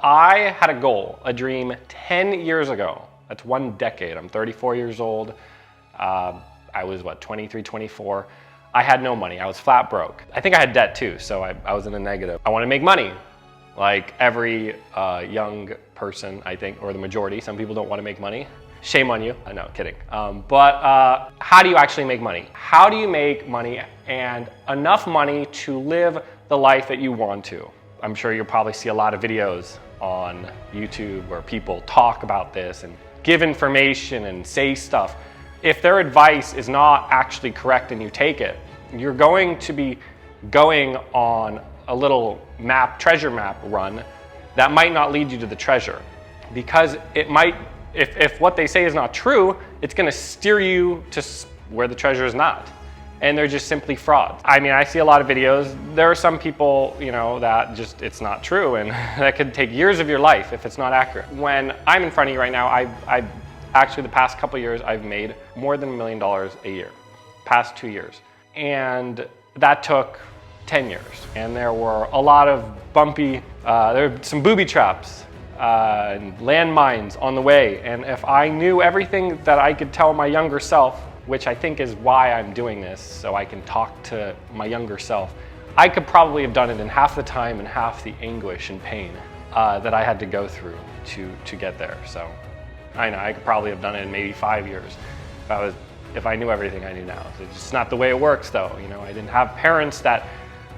I had a goal, a dream 10 years ago. That's 1 decade. I'm 34 years old. I was, 23, 24. I had no money. I was flat broke. I think I had debt too, so I was in the negative. I want to make money, like every young person, I think, or the majority. Some people don't want to make money. Shame on you. No, kidding. But how do you actually make money? How do you make money and enough money to live the life that you want to? I'm sure you'll probably see a lot of videos on YouTube where people talk about this and give information and say stuff. If their advice is not actually correct and you take it, you're going to be going on a little treasure map run that might not lead you to the treasure, because it might, if what they say is not true, it's going to steer you to where the treasure is not. And they're just simply frauds. I mean, I see a lot of videos. There are some people, that just, it's not true, and that could take years of your life if it's not accurate. When I'm in front of you right now, I've actually, the past couple of years, I've made more than $1 million a year, past 2 years. And that took 10 years. And there were a lot of bumpy, there were some booby traps, and landmines on the way. And if I knew everything that I could tell my younger self, which I think is why I'm doing this, so I can talk to my younger self, I could probably have done it in half the time and half the anguish and pain that I had to go through to get there. So I know I could probably have done it in maybe 5 years if I knew everything I knew now. So it's just not the way it works, though. I didn't have parents that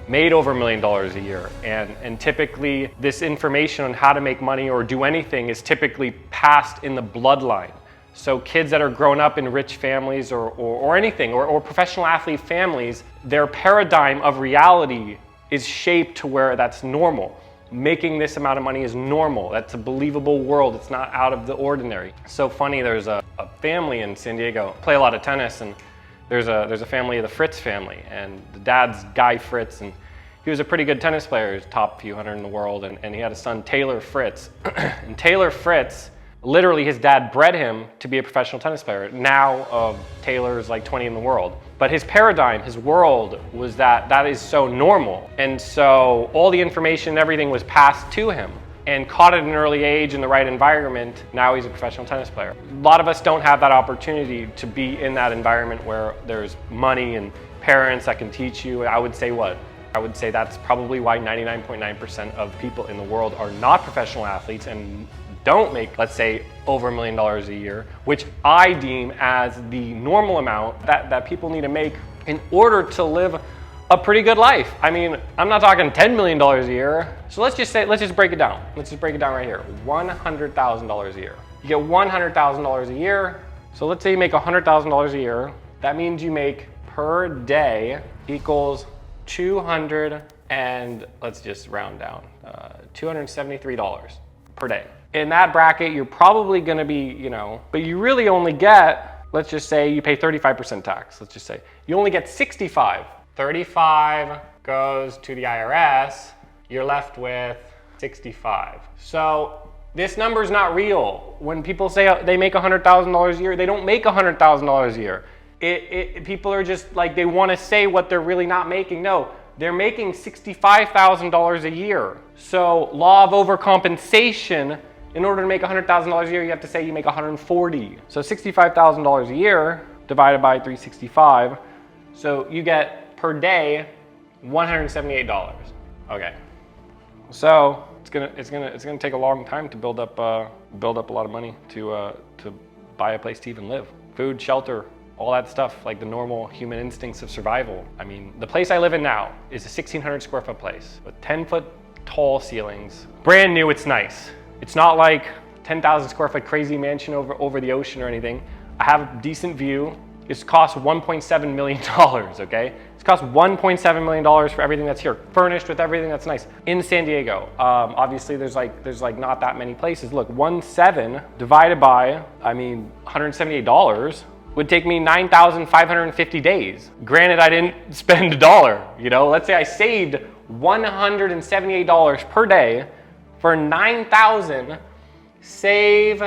made over $1 million a year, and typically this information on how to make money or do anything is typically passed in the bloodline. So kids that are grown up in rich families or anything, or professional athlete families, their paradigm of reality is shaped to where that's normal. Making this amount of money is normal. That's a believable world. It's not out of the ordinary. So funny, there's a family in San Diego, play a lot of tennis, and there's a family, the Fritz family, and the dad's Guy Fritz, and he was a pretty good tennis player. He was top few hundred in the world, and he had a son, Taylor Fritz. And Taylor Fritz, literally his dad bred him to be a professional tennis player. Now Taylor's like 20 in the world. But his paradigm, his world was that is so normal. And so all the information and everything was passed to him, and caught at an early age in the right environment. Now he's a professional tennis player. A lot of us don't have that opportunity to be in that environment where there's money and parents that can teach you. I would say that's probably why 99.9% of people in the world are not professional athletes and don't make, let's say, over $1 million a year, which I deem as the normal amount that people need to make in order to live a pretty good life. I mean, I'm not talking $10 million a year. So let's just break it down. Let's just break it down right here. $100,000 a year. You get $100,000 a year. So let's say you make $100,000 a year. That means you make per day equals 200, and let's just round down, $273 per day. In that bracket, you're probably going to be, but you really only get, let's just say you pay 35% tax. Let's just say you only get 65. 35 goes to the IRS. You're left with 65. So this number is not real. When people say they make $100,000 a year, they don't make $100,000 a year. People are just like, they want to say what they're really not making. No, they're making $65,000 a year. So law of overcompensation, in order to make $100,000 a year, you have to say you make 140. So $65,000 a year divided by 365. So you get per day $178. Okay. So it's gonna take a long time to build up a lot of money to buy a place to even live. Food, shelter, all that stuff, like the normal human instincts of survival. I mean, the place I live in now is a 1,600 square foot place with 10-foot tall ceilings. Brand new, it's nice. It's not like 10,000 square foot crazy mansion over the ocean or anything. I have a decent view. It's cost $1.7 million, okay? It's cost $1.7 million for everything that's here, furnished with everything that's nice in San Diego. Obviously there's like not that many places. Look, 1.7 divided by, $178 would take me 9,550 days. Granted, I didn't spend $1, Let's say I saved $178 per day for 9,000, save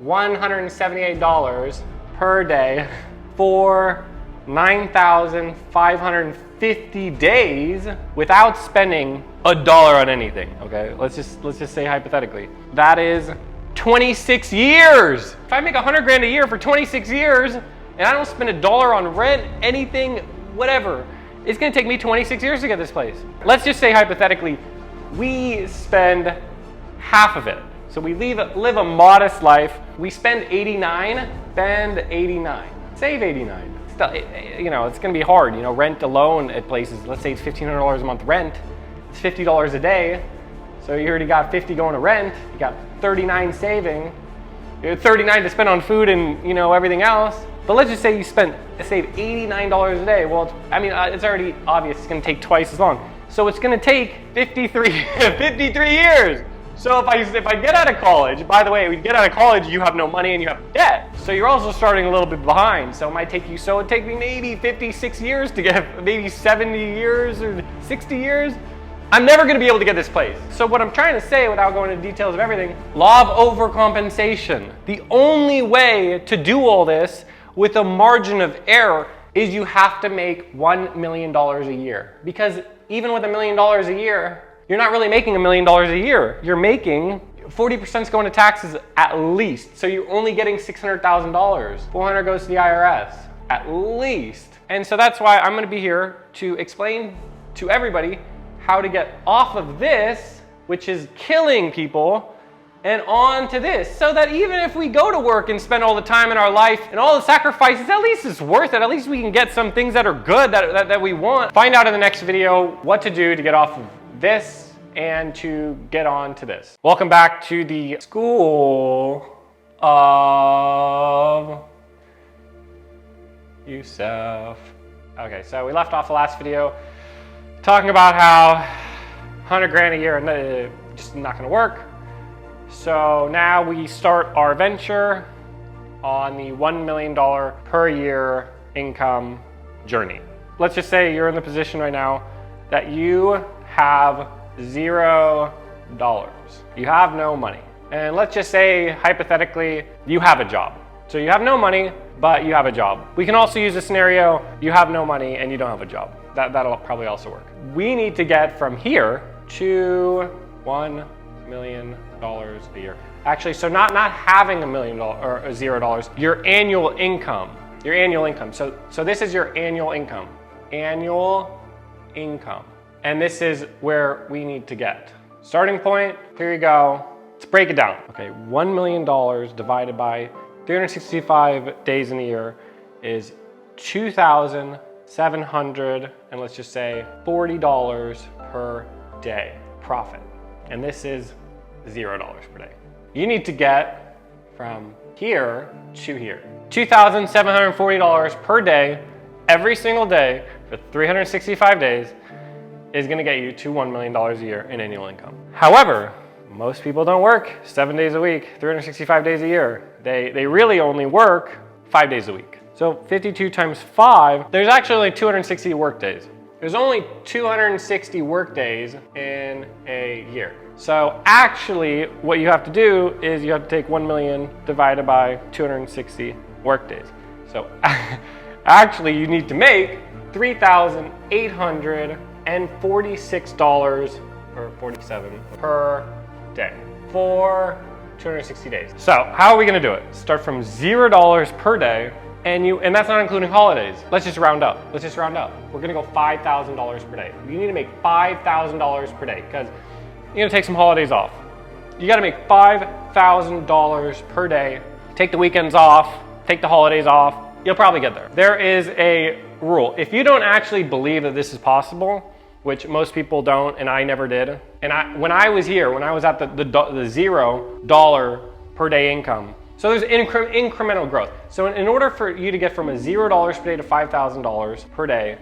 $178 per day for 9,550 50 days without spending $1 on anything, okay? Let's just say hypothetically. That is 26 years. If I make 100 grand a year for 26 years and I don't spend $1 on rent, anything, whatever, it's gonna take me 26 years to get this place. Let's just say hypothetically, we spend half of it. So we live a modest life. We spend 89, spend 89, save 89. You know, it's gonna be hard. You know, rent alone at places, let's say it's $1,500 a month rent, it's $50 a day. So you already got 50 going to rent, you got 39 saving, you have 39 to spend on food and, you know, everything else. But let's just say you save $89 a day. Well, it's already obvious it's gonna take twice as long. So it's gonna take 53 years. So if I get out of college, by the way, when you get out of college, you have no money and you have debt. So you're also starting a little bit behind. So it'd take me maybe 56 years to get, maybe 70 years or 60 years. I'm never gonna be able to get this place. So what I'm trying to say, without going into details of everything, law of overcompensation. The only way to do all this with a margin of error is you have to make $1 million a year. Because even with $1 million a year, you're not really making $1 million a year. You're making 40% is going to taxes at least. So you're only getting $600,000. 400 goes to the IRS at least. And so that's why I'm going to be here to explain to everybody how to get off of this, which is killing people, and on to this, so that even if we go to work and spend all the time in our life and all the sacrifices, at least it's worth it. At least we can get some things that are good that we want. Find out in the next video what to do to get off of this and to get on to this. Welcome back to the School of Yousef. Okay, so we left off the last video talking about how 100 grand a year just not gonna work. So now we start our venture on the $1 million per year income journey. Let's just say you're in the position right now that you have $0. You have no money. And let's just say, hypothetically, you have a job. So you have no money, but you have a job. We can also use a scenario, you have no money and you don't have a job. That'll probably also work. We need to get from here to $1 million a year. Actually, so not having $1 million or $0, your annual income. Your annual income. So this is your annual income. Annual income. And this is where we need to get. Starting point, here you go. Let's break it down. Okay, $1 million divided by 365 days in a year is $2,700, and let's just say $40 per day profit. And this is $0 per day. You need to get from here to here. $2,740 per day, every single day for 365 days is gonna get you to $1 million a year in annual income. However, most people don't work 7 days a week, 365 days a year. They really only work 5 days a week. So 52 times 5, there's actually only 260 work days. There's only 260 work days in a year. So actually what you have to do is you have to take 1 million divided by 260 work days. So actually you need to make $3,846 or 47 per day for 260 days. So how are we gonna do it? Start from $0 per day, and that's not including holidays. Let's just round up. We're gonna go $5,000 per day. You need to make $5,000 per day because you're gonna take some holidays off. You gotta make $5,000 per day. Take the weekends off, take the holidays off. You'll probably get there. There is a rule. If you don't actually believe that this is possible, which most people don't, and I never did. And when I was at the $0 per day income. So there's incremental growth. So in order for you to get from a $0 per day to $5,000 per day,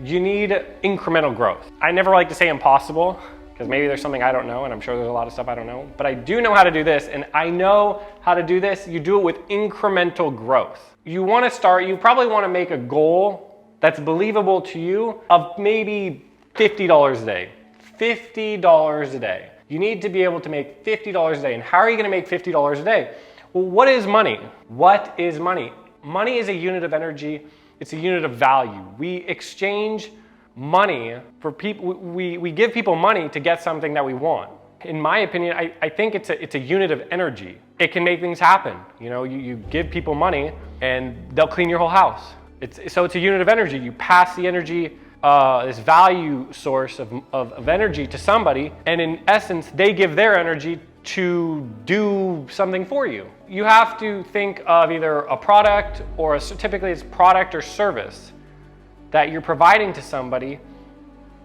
you need incremental growth. I never like to say impossible, because maybe there's something I don't know, and I'm sure there's a lot of stuff I don't know, but I do know how to do this, and I know how to do this. You do it with incremental growth. You probably want to make a goal that's believable to you of maybe $50 a day. $50 a day. You need to be able to make $50 a day. And how are you going to make $50 a day? Well, what is money? What is money? Money is a unit of energy. It's a unit of value. We exchange money for people. We give people money to get something that we want. In my opinion, I think it's a unit of energy. It can make things happen. You give people money and they'll clean your whole house. So it's a unit of energy. You pass the energy, this value source of energy to somebody, and in essence, they give their energy to do something for you. You have to think of either a product or typically it's product or service that you're providing to somebody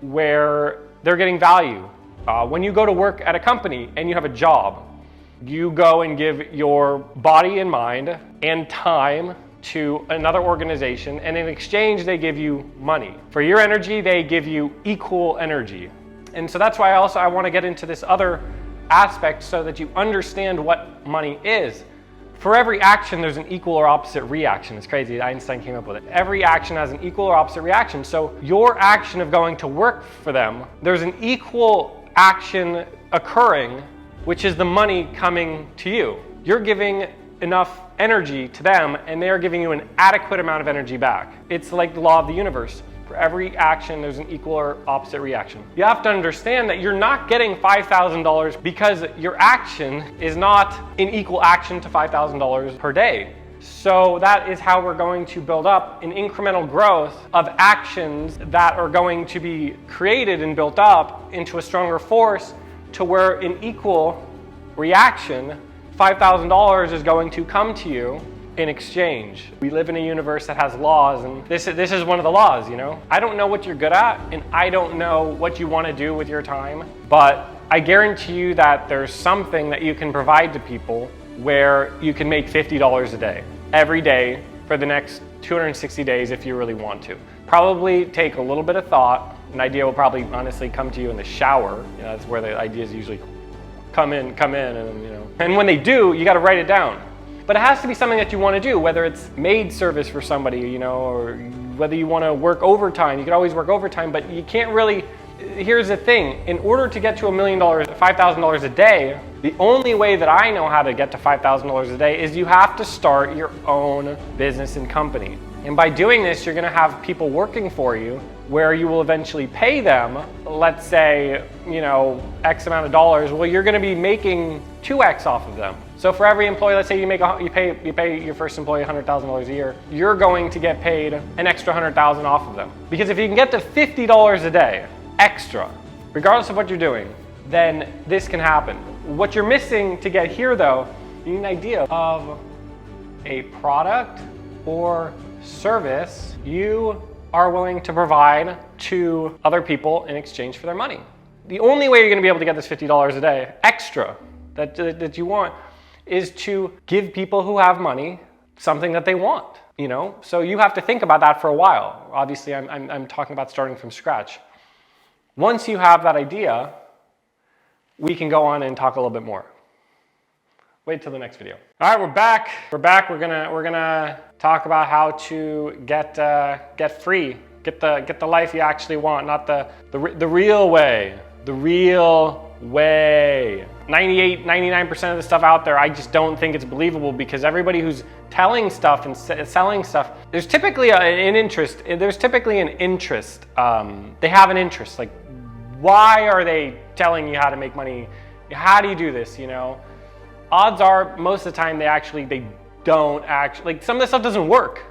where they're getting value. When you go to work at a company and you have a job, you go and give your body and mind and time to another organization, and in exchange they give you money. For your energy, they give you equal energy. And so that's why I want to get into this other aspect so that you understand what money is. For every action, there's an equal or opposite reaction. It's crazy, Einstein came up with it. Every action has an equal or opposite reaction. So your action of going to work for them, there's an equal action occurring, which is the money coming to you. You're giving enough energy to them and they're giving you an adequate amount of energy back. It's like the law of the universe. For every action, there's an equal or opposite reaction. You have to understand that you're not getting $5,000 because your action is not in equal action to $5,000 per day. So that is how we're going to build up an incremental growth of actions that are going to be created and built up into a stronger force to where in equal reaction, $5,000 is going to come to you in exchange. We live in a universe that has laws, and this is one of the laws, I don't know what you're good at, and I don't know what you want to do with your time, but I guarantee you that there's something that you can provide to people where you can make $50 a day, every day for the next 260 days if you really want to. Probably take a little bit of thought. An idea will probably honestly come to you in the shower. That's where the ideas usually come in, and when they do, you got to write it down. But it has to be something that you want to do, whether it's maid service for somebody, or whether you want to work overtime. You can always work overtime, but you can't really. Here's the thing, in order to get to $1 million, $5,000 a day, the only way that I know how to get to $5,000 a day is you have to start your own business and company. And by doing this, you're going to have people working for you where you will eventually pay them, let's say, X amount of dollars. Well, you're going to be making 2X off of them. So for every employee, let's say you pay your first employee $100,000 a year, you're going to get paid an extra $100,000 off of them. Because if you can get to $50 a day extra, regardless of what you're doing, then this can happen. What you're missing to get here, though, you need an idea of a product or service you are willing to provide to other people in exchange for their money. The only way you're going to be able to get this $50 a day extra that you want is to give people who have money something that they want, So you have to think about that for a while. Obviously, I'm talking about starting from scratch. Once you have that idea, we can go on and talk a little bit more. Wait till the next video. All right, we're back. We're gonna talk about how to get free, get the life you actually want, not the real way. The real way. 99% of the stuff out there, I just don't think it's believable, because everybody who's telling stuff and selling stuff, there's typically an interest. They have an interest. Like, why are they telling you how to make money? How do you do this? Odds are most of the time they don't actually, like, some of the stuff doesn't work.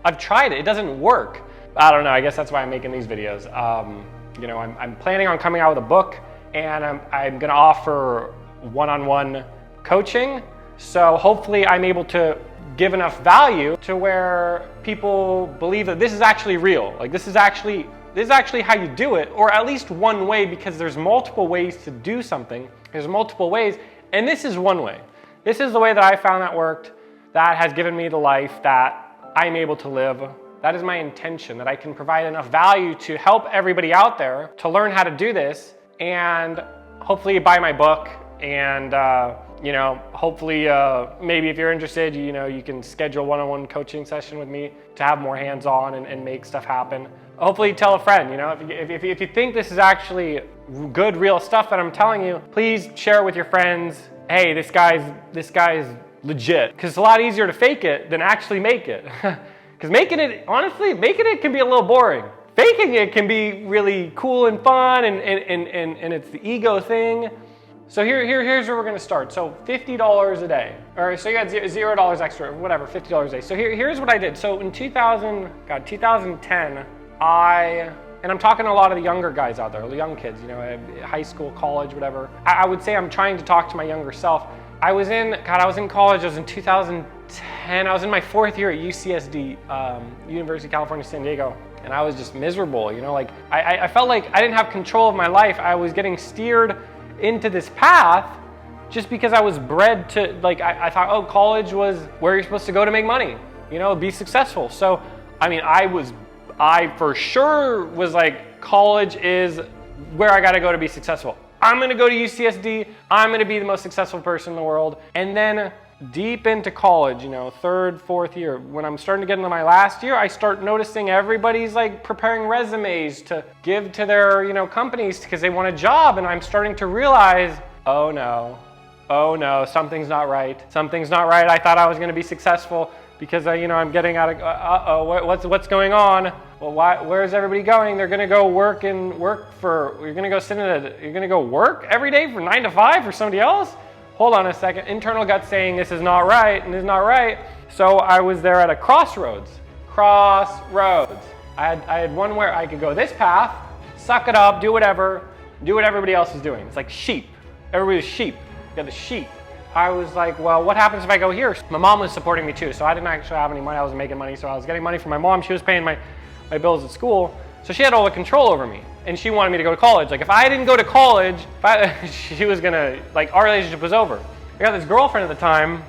I've tried it, it doesn't work. I don't know, I guess that's why I'm making these videos. I'm planning on coming out with a book, and I'm gonna offer one-on-one coaching. So hopefully I'm able to give enough value to where people believe that this is actually real. Like, this is actually how you do it, or at least one way, because there's multiple ways to do something. There's multiple ways, and this is one way. This is the way that I found that worked, that has given me the life that I'm able to live. That is my intention, that I can provide enough value to help everybody out there to learn how to do this, and hopefully buy my book, and hopefully maybe if you're interested, you can schedule a one-on-one coaching session with me to have more hands-on and make stuff happen. Hopefully tell a friend, if you think this is actually good, real stuff that I'm telling you, please share it with your friends. Hey, this guy's legit. Because it's a lot easier to fake it than actually make it. Because making it can be a little boring. faking it can be really cool and fun, and it's the ego thing. So here's where we're gonna start. So $50 a day, or so you had $0 extra, whatever, $50 a day. So here's what I did. So in 2010, and I'm talking to a lot of the younger guys out there, the young kids, you know, high school, college, whatever. I would say I'm trying to talk to my younger self. I was in college, I was in 2010, I was in my 4th year at UCSD, University of California, San Diego, and I was just miserable, you know, like I felt like I didn't have control of my life. I was getting steered into this path just because I was bred to, like, I thought, oh, college was where you're supposed to go to make money, you know, be successful. So, I mean, I for sure was like, college is where I gotta go to be successful. I'm gonna go to UCSD, I'm gonna be the most successful person in the world. And then deep into college, you know, 3rd, 4th year, when I'm starting to get into my last year, I start noticing everybody's like preparing resumes to give to their, you know, companies because they want a job. And I'm starting to realize, oh no, something's not right. Something's not right. I thought I was gonna be successful because, you know, I'm getting out of, what's going on? Well, where's everybody going? They're gonna go you're gonna go work every day for 9 to 5 for somebody else? Hold on a second, internal gut saying this is not right and this is not right. So I was there at a crossroads. I had one where I could go this path, suck it up, do what everybody else is doing. It's like sheep. Everybody's sheep. You got the sheep. I was like, well, what happens if I go here? My mom was supporting me too, so I didn't actually have any money. I wasn't making money, so I was getting money from my mom. She was paying my bills at school, so she had all the control over me, and she wanted me to go to college. Like, if I didn't go to college, she was gonna, like, our relationship was over. I got this girlfriend at the time,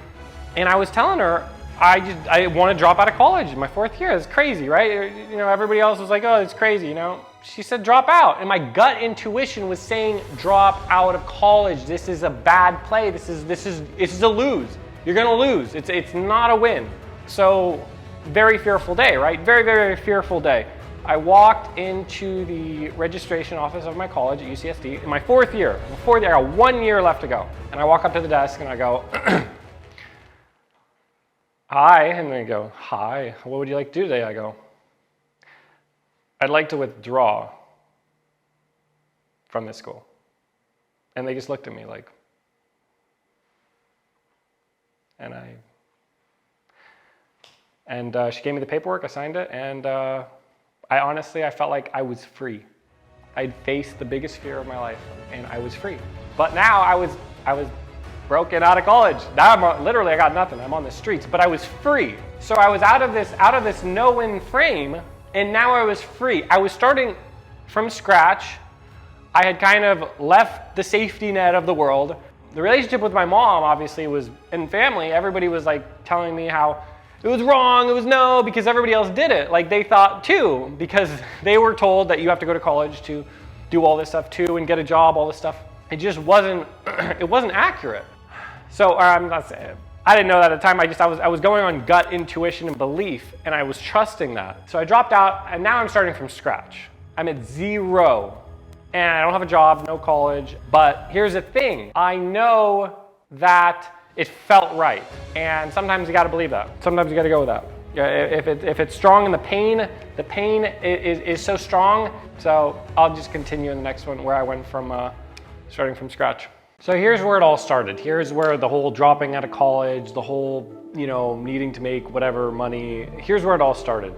and I was telling her, I want to drop out of college in my 4th year. It's crazy, right? You know, everybody else was like, oh, it's crazy, you know? She said, drop out. And my gut intuition was saying, drop out of college. This is a bad play. This is a lose. You're gonna lose. It's not a win. So, very fearful day, right? Very, very, very fearful day. I walked into the registration office of my college at UCSD in my 4th year. I got 1 year left to go. And I walk up to the desk and I go, hi, and they go, hi, what would you like to do today? I go, I'd like to withdraw from this school. And they just looked at me like, and she gave me the paperwork, I signed it, and I felt like I was free. I'd faced the biggest fear of my life, and I was free. But now I was broken out of college. Now literally I got nothing. I'm on the streets, but I was free. So I was out of this no-win frame, and now I was free. I was starting from scratch. I had kind of left the safety net of the world. The relationship with my mom obviously was, and family, everybody was like telling me how it was wrong, it was no, because everybody else did it. Like they thought too, because they were told that you have to go to college to do all this stuff too and get a job, all this stuff. It just wasn't, it wasn't accurate. So I'm not saying, I didn't know that at the time. I was going on gut intuition and belief, and I was trusting that. So I dropped out, and now I'm starting from scratch. I'm at 0, and I don't have a job, no college. But here's the thing: I know that it felt right, and sometimes you got to believe that. Sometimes you got to go with that. If it's strong, and the pain is so strong. So I'll just continue in the next one where I went from starting from scratch. So here's where it all started. Here's where the whole dropping out of college, the whole, needing to make whatever money, here's where it all started.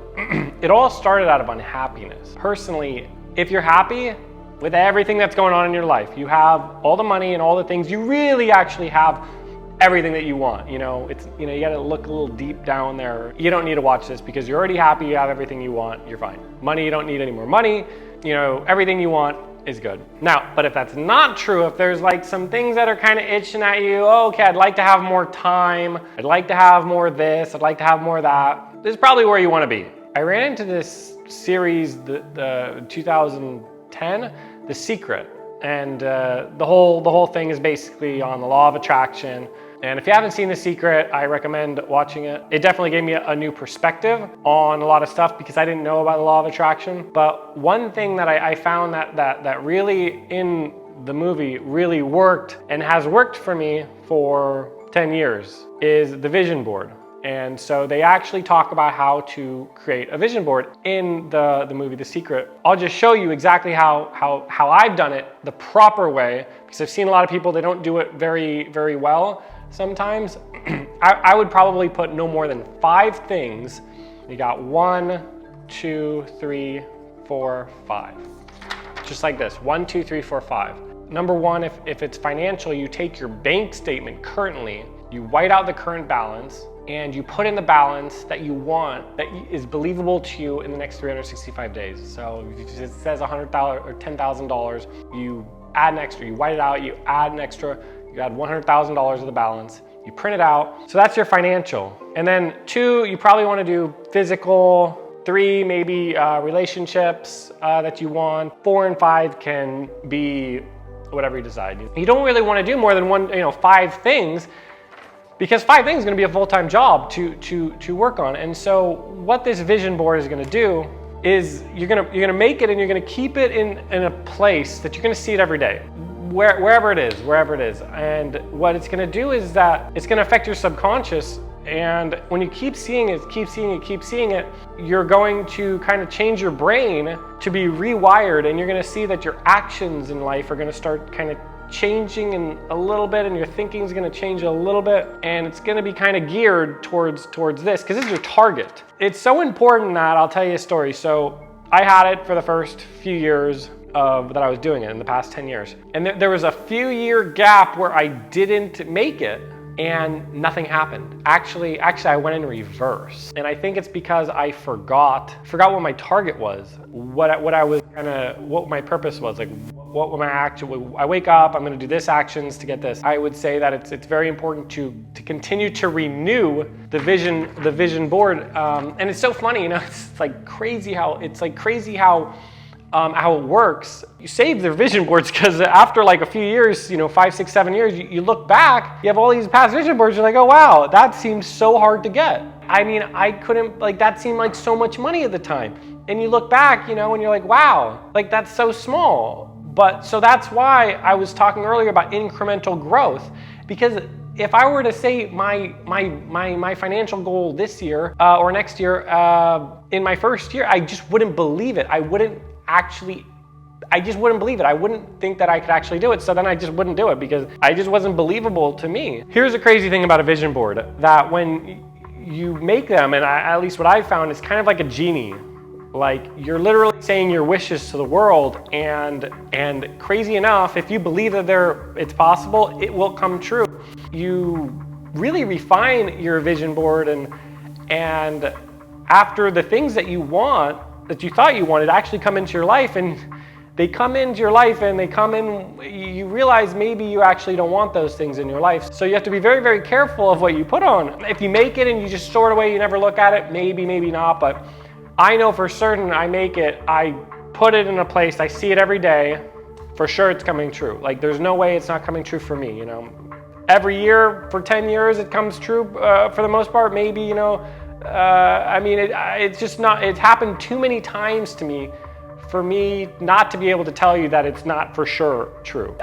It all started out of unhappiness. Personally, if you're happy with everything that's going on in your life, you have all the money and all the things, you really actually have everything that you want. You gotta look a little deep down there. You don't need to watch this because you're already happy, you have everything you want, you're fine. Money, you don't need any more money. Everything you want is good. Now, but if that's not true, if there's like some things that are kind of itching at you, okay, I'd like to have more time, I'd like to have more of this, I'd like to have more of that, this is probably where you want to be. I ran into this series, the 2010, The Secret, and the whole thing is basically on the law of attraction. And if you haven't seen The Secret, I recommend watching it. It definitely gave me a new perspective on a lot of stuff because I didn't know about the law of attraction. But one thing that I found that really in the movie really worked and has worked for me for 10 years is the vision board. And so they actually talk about how to create a vision board in the movie The Secret. I'll just show you exactly how I've done it the proper way, because I've seen a lot of people, they don't do it very, very well sometimes. I would probably put no more than 5 things. You got 1, 2, 3, 4, 5. Just like this, 1, 2, 3, 4, 5. Number 1, if it's financial, you take your bank statement currently, you white out the current balance, and you put in the balance that you want, that is believable to you in the next 365 days. So if it says $100 or $10,000, you add an extra, you white it out, you add an extra, you add $100,000 of the balance, you print it out. So that's your financial. And then 2, you probably want to do physical. 3, maybe relationships that you want. 4 and 5 can be whatever you decide. You don't really want to do more than 5 things, because 5 things is going to be a full-time job to work on. And so what this vision board is going to do is you're going to make it, and you're going to keep it in a place that you're going to see it every day, wherever it is. And what it's going to do is that it's going to affect your subconscious. And when you keep seeing it, you're going to kind of change your brain to be rewired, and you're going to see that your actions in life are going to start kind of changing in a little bit, and your thinking is going to change a little bit, and it's going to be kind of geared towards this, because this is your target. It's so important that I'll tell you a story. So I had it for the first few years that I was doing it, in the past 10 years. And there was a few year gap where I didn't make it, and nothing happened. Actually, I went in reverse. And I think it's because I forgot what my target was, what my purpose was, like what my action. I wake up, I'm gonna do this actions to get this. I would say that it's very important to continue to renew the vision board. And it's so funny, it's crazy how it works. You save their vision boards, because after a few years, 5, 6, 7 years, you look back, you have all these past vision boards, you're like, oh wow, that seems so hard to get. I mean, I couldn't, that seemed like so much money at the time. And you look back, and you're like, wow, that's so small. But so that's why I was talking earlier about incremental growth, because if I were to say my financial goal this year or next year, in my first year, I just wouldn't believe it. I just wouldn't believe it. I wouldn't think that I could actually do it. So then I just wouldn't do it, because I just wasn't believable to me. Here's a crazy thing about a vision board, that when you make them, and at least what I've found, is kind of like a genie. You're literally saying your wishes to the world, and crazy enough, if you believe that it's possible, it will come true. You really refine your vision board, and after the things that you want, that you thought you wanted, actually come into your life, and they come into your life, and you realize maybe you actually don't want those things in your life. So you have to be very, very careful of what you put on. If you make it and you just store it away, you never look at it, maybe not, but I know for certain I make it, I put it in a place, I see it every day, for sure it's coming true. There's no way it's not coming true for me, Every year for 10 years it comes true for the most part, maybe, it's just not, it's happened too many times to me for me not to be able to tell you that it's not for sure true.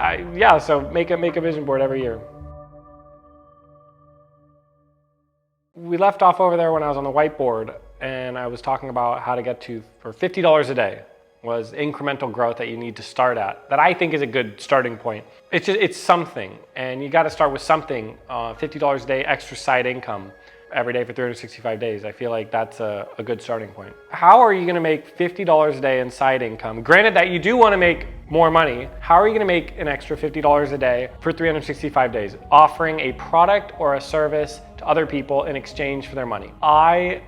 So make a vision board every year. We left off over there when I was on the whiteboard, and I was talking about how to get to, for $50 a day was incremental growth that you need to start at, that I think is a good starting point. It's something, and you got to start with something. $50 a day extra side income every day for 365 days. I feel like that's a good starting point. How are you going to make $50 a day in side income? Granted that you do want to make more money, how are you going to make an extra $50 a day for 365 days? Offering a product or a service to other people in exchange for their money. I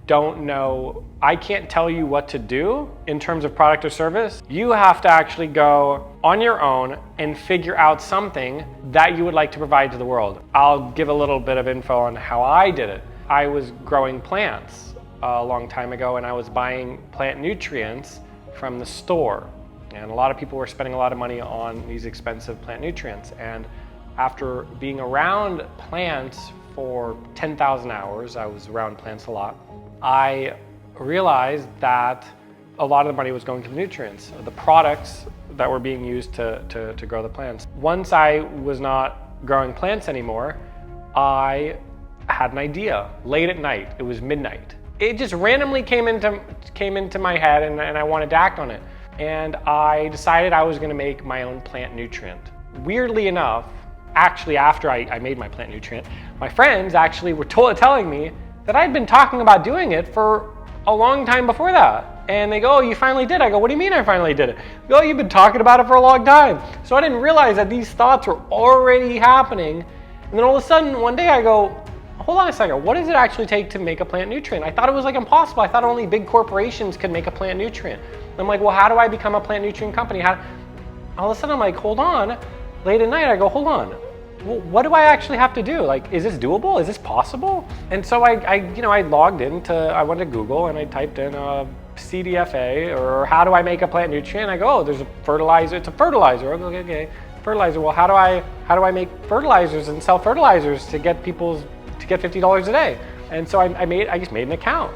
don't know, I can't tell you what to do in terms of product or service. You have to actually go on your own and figure out something that you would like to provide to the world. I'll give a little bit of info on how I did it. I was growing plants a long time ago, and I was buying plant nutrients from the store. And a lot of people were spending a lot of money on these expensive plant nutrients. And after being around plants for 10,000 hours, I was around plants a lot, I realized that a lot of the money was going to the nutrients, the products that were being used to grow the plants. Once I was not growing plants anymore, I had an idea late at night. It was midnight. It just randomly came into my head, and I wanted to act on it. And I decided I was gonna make my own plant nutrient. Weirdly enough, actually after I made my plant nutrient, my friends actually were telling me that I'd been talking about doing it for a long time before that. And they go, "Oh, you finally did." I go, "What do you mean I finally did it?" They go, "Oh, you've been talking about it for a long time." So I didn't realize that these thoughts were already happening. And then all of a sudden, one day I go, hold on a second, what does it actually take to make a plant nutrient? I thought it was like impossible. I thought only big corporations could make a plant nutrient. I'm like, well, how do I become a plant nutrient company? All of a sudden I'm like, hold on. Late at night I go, hold on. Well, what do I actually have to do? Like, is this doable? Is this possible? And so I logged into, I went to Google and I typed in CDFA, or how do I make a plant nutrient? I go, oh, there's a fertilizer. It's a fertilizer. I go, okay, fertilizer. Well, how do I make fertilizers and sell fertilizers to get $50 a day? And so I just made an account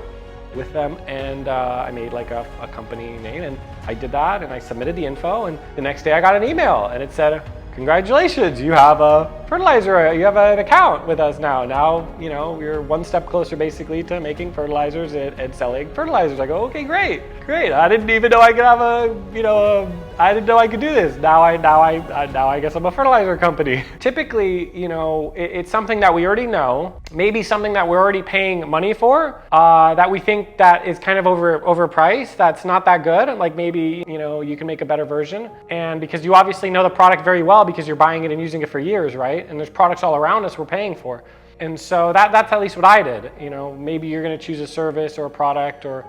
with them, and I made like a company name, and I did that, and I submitted the info, and the next day I got an email, and it said, congratulations, you have a fertilizer, you have an account with us now. Now, you're one step closer basically to making fertilizers and selling fertilizers. I go, okay, great. I didn't even know I could have I didn't know I could do this. Now I guess I'm a fertilizer company. Typically, it's something that we already know, maybe something that we're already paying money for, that we think that is kind of overpriced, that's not that good. Like maybe, you can make a better version. And because you obviously know the product very well because you're buying it and using it for years, right? And there's products all around us we're paying for. And so that's at least what I did. Maybe you're gonna choose a service or a product, or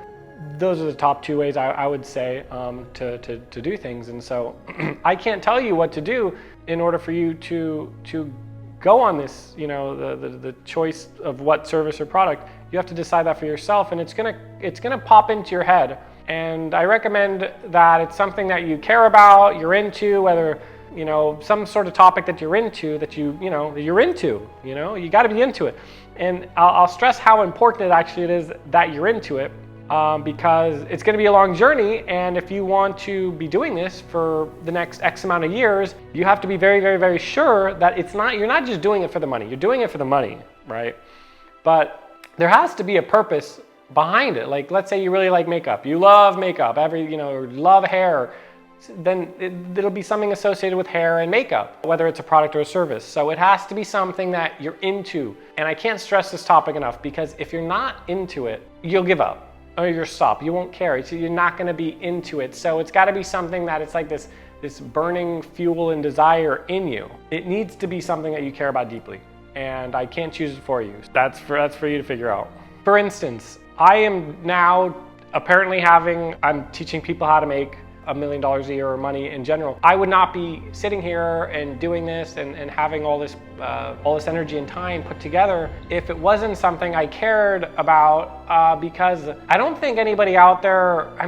those are the top two ways I would say to do things. And so I can't tell you what to do in order for you to go on this, the choice of what service or product. You have to decide that for yourself, and it's gonna pop into your head. And I recommend that it's something that you care about, you're into, whether some sort of topic that you're into, that you're into, you got to be into it. And I'll stress how important it actually is that you're into it, because it's going to be a long journey. And if you want to be doing this for the next X amount of years, you have to be very, very, very sure that you're not just doing it for the money. You're doing it for the money, right? But there has to be a purpose behind it. Like, let's say you really like makeup. You love makeup, or love hair. Then it'll be something associated with hair and makeup, whether it's a product or a service. So it has to be something that you're into. And I can't stress this topic enough, because if you're not into it, you'll give up or you'll stop. You won't care. So you're not going to be into it. So it's got to be something that it's like this burning fuel and desire in you. It needs to be something that you care about deeply. And I can't choose it for you. That's for you to figure out. For instance, I am now apparently I'm teaching people how to make $1 million a year or money in general. I would not be sitting here and doing this and having all this energy and time put together if it wasn't something I cared about, because I don't think anybody out there, I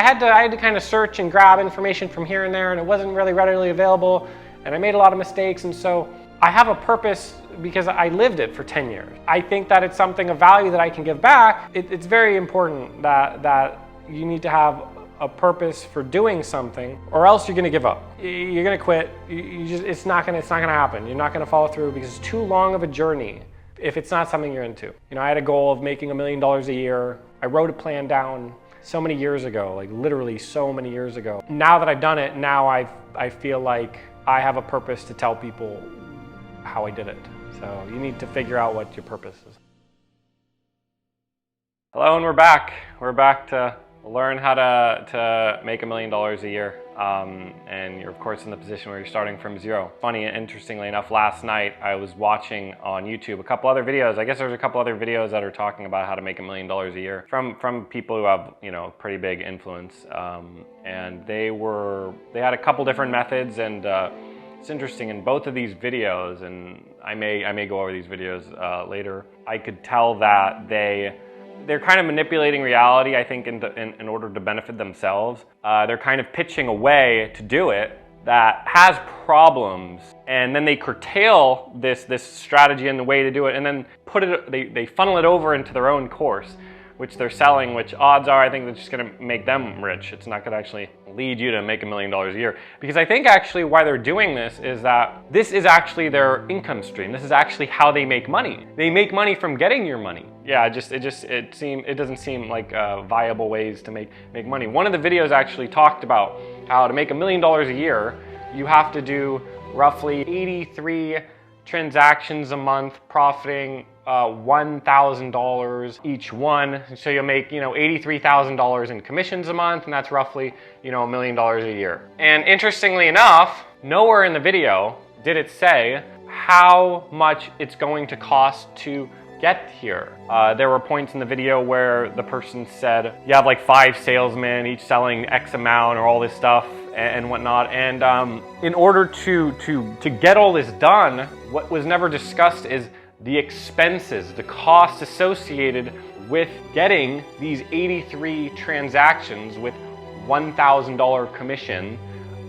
had to kind of search and grab information from here and there, and it wasn't really readily available, and I made a lot of mistakes. And so I have a purpose because I lived it for 10 years. I think that it's something of value that I can give back. It's very important that you need to have a purpose for doing something, or else you're going to give up. You're going to quit. It's not going to happen. You're not going to follow through because it's too long of a journey if it's not something you're into. I had a goal of making $1 million a year. I wrote a plan down so many years ago, like literally so many years ago. Now that I've done it, now I feel like I have a purpose to tell people how I did it. So you need to figure out what your purpose is. Hello, and we're back. We're back to learn how to make $1 million a year, and you're of course in the position where you're starting from zero. Funny, interestingly enough, last night I was watching on YouTube a couple other videos. I guess there's a couple other videos that are talking about how to make $1 million a year from people who have pretty big influence, and they had a couple different methods, and it's interesting in both of these videos, and I may go over these videos later. I could tell that they're kind of manipulating reality, I think, in order to benefit themselves. They're kind of pitching a way to do it that has problems, and then they curtail this strategy and the way to do it, and then they funnel it over into their own course. which they're selling, which odds are I think that's just gonna make them rich. It's not gonna actually lead you to make $1 million a year. Because I think actually why they're doing this is that this is actually their income stream. This is actually how they make money. They make money from getting your money. Yeah, it doesn't seem like viable ways to make money. One of the videos actually talked about how to make $1 million a year, you have to do roughly 83 transactions a month, profiting $1,000 each one. So you'll make, $83,000 in commissions a month, and that's roughly, $1 million a year. And interestingly enough, nowhere in the video did it say how much it's going to cost to get here. There were points in the video where the person said, you have like 5 salesmen, each selling X amount or all this stuff and whatnot. And in order to get all this done, what was never discussed is the expenses, the costs associated with getting these 83 transactions with $1,000 commission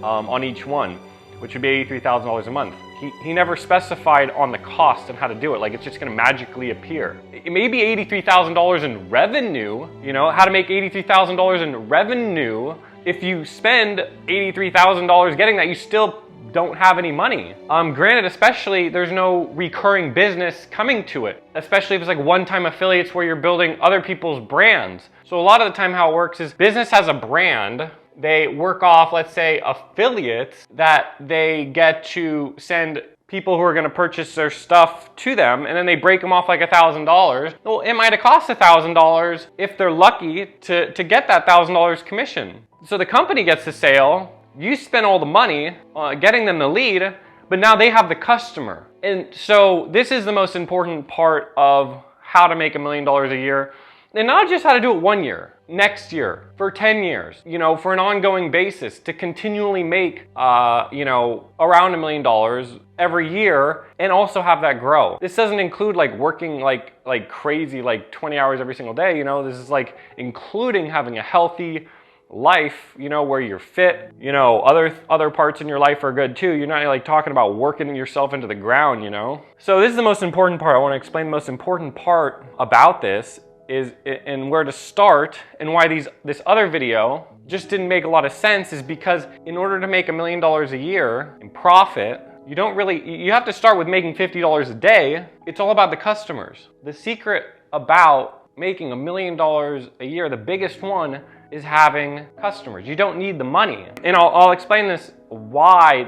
on each one, which would be $83,000 a month. He never specified on the cost and how to do it. Like, it's just gonna magically appear. It may be $83,000 in revenue, how to make $83,000 in revenue. If you spend $83,000 getting that, you still don't have any money. Granted, especially there's no recurring business coming to it, especially if it's like one-time affiliates where you're building other people's brands. So a lot of the time how it works is business has a brand. They work off, let's say, affiliates that they get to send people who are going to purchase their stuff to them, and then they break them off like $1,000. Well, it might have cost $1,000 if they're lucky to get that $1,000 commission. So the company gets the sale, you spend all the money getting them the lead, but now they have the customer. And so this is the most important part of how to make $1 million a year. And not just how to do it 1 year, next year, for 10 years, for an ongoing basis, to continually make, around $1 million every year, and also have that grow. This doesn't include like working like crazy, like 20 hours every single day, this is like including having a healthy life, where you're fit, other parts in your life are good too. You're not like talking about working yourself into the ground, So this is the most important part. I want to explain the most important part about this is, and where to start, and why this other video just didn't make a lot of sense, is because in order to make $1 million a year in profit, you have to start with making $50 a day. It's all about the customers. The secret about making $1 million a year, the biggest one, is having customers. You don't need the money. And I'll explain this, why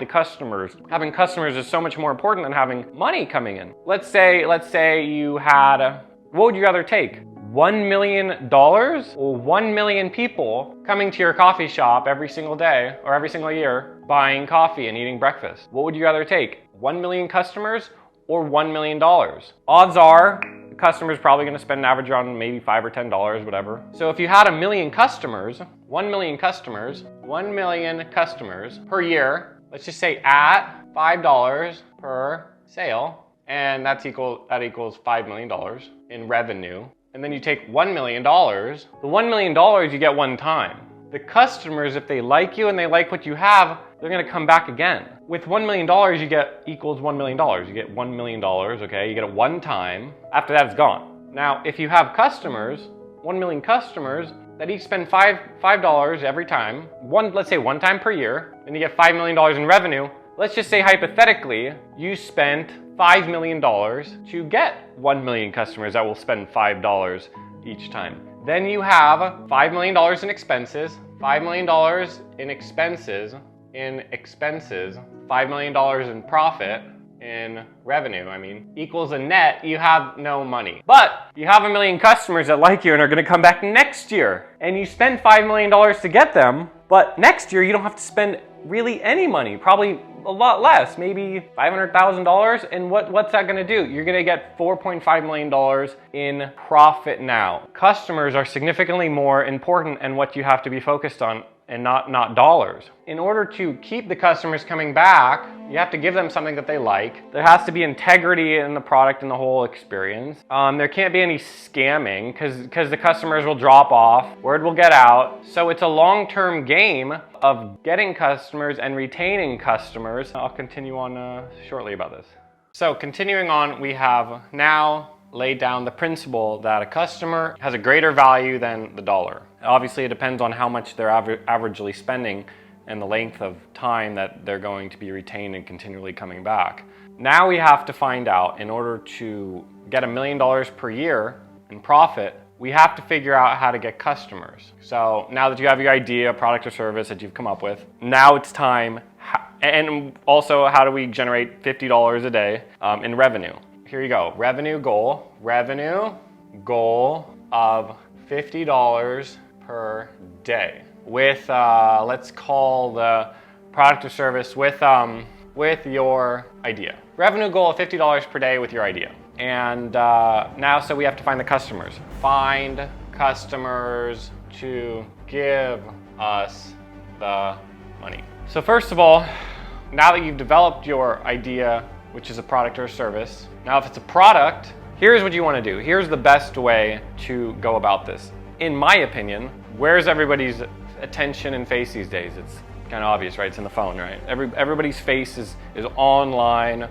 having customers is so much more important than having money coming in. Let's say you had, what would you rather take? $1 million or 1 million people coming to your coffee shop every single day or every single year buying coffee and eating breakfast? What would you rather take? 1 million customers or $1 million? Odds are the customer's probably going to spend an average around maybe $5 or $10, whatever. So if you had 1 million customers, 1 million customers per year, let's just say at $5 per sale, and that equals $5 million in revenue. And then you take $1 million, the $1 million you get one time. The customers, if they like you and they like what you have, they're gonna come back again. With $1 million, you get equals $1 million. You get $1 million, okay? You get it one time. After that, it's gone. Now, if you have customers, 1 million customers, that each spend $5 every time, let's say one time per year, and you get $5 million in revenue. Let's just say hypothetically, you spent $5 million to get 1 million customers that will spend $5 each time. Then you have $5 million in expenses, $5 million in expenses, $5 million in profit, in revenue, equals a net, you have no money. But you have 1 million customers that like you and are gonna come back next year. And you spend $5 million to get them, but next year you don't have to spend really any money, probably a lot less, maybe $500,000. And what's that gonna do? You're gonna get $4.5 million in profit now. Customers are significantly more important and what you have to be focused on, and not dollars. In order to keep the customers coming back, you have to give them something that they like. There has to be integrity in the product and the whole experience. There can't be any scamming because the customers will drop off, word will get out. So it's a long-term game of getting customers and retaining customers. I'll continue on shortly about this. So continuing on, we have now laid down the principle that a customer has a greater value than the dollar. Obviously, it depends on how much they're averagely spending and the length of time that they're going to be retained and continually coming back. Now we have to find out, in order to get $1 million per year in profit, we have to figure out how to get customers. So now that you have your idea, product or service that you've come up with, now it's time, and also how do we generate $50 a day in revenue? Here you go, revenue goal of $50 per day with, let's call the product or service with your idea. Revenue goal of $50 per day with your idea. And now, so we have to find the customers. Find customers to give us the money. So first of all, now that you've developed your idea, which is a product or a service, now if it's a product, here's what you want to do. Here's the best way to go about this. In my opinion, where's everybody's attention and face these days? It's kind of obvious, right? It's in the phone, right? Everybody's face is online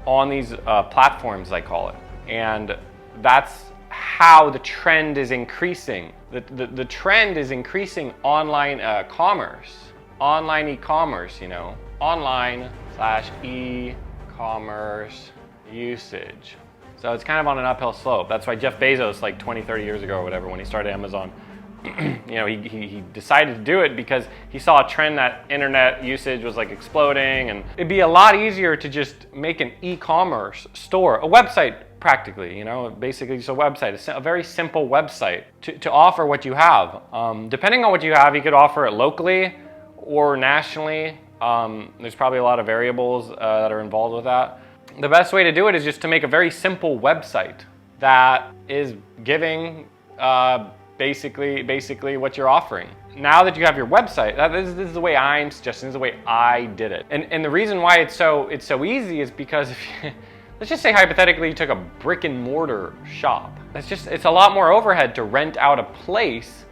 on these platforms, I call it. And that's how the trend is increasing. The trend is increasing online commerce, online e-commerce, you know, online/e-commerce usage. So it's kind of on an uphill slope. That's why Jeff Bezos, like 20, 30 years ago or whatever, when he started Amazon, you know, he decided to do it because he saw a trend that internet usage was like exploding, and it'd be a lot easier to just make an e-commerce store, a website practically, you know, basically just a website, a very simple website to offer what you have. Depending on what you have, you could offer it locally or nationally. There's probably a lot of variables that are involved with that. The best way to do it is just to make a very simple website that is giving basically what you're offering. Now that you have your website, this is the way I'm suggesting, this is the way I did it. And the reason why it's so easy is because if you, let's just say hypothetically you took a brick and mortar shop. It's a lot more overhead to rent out a place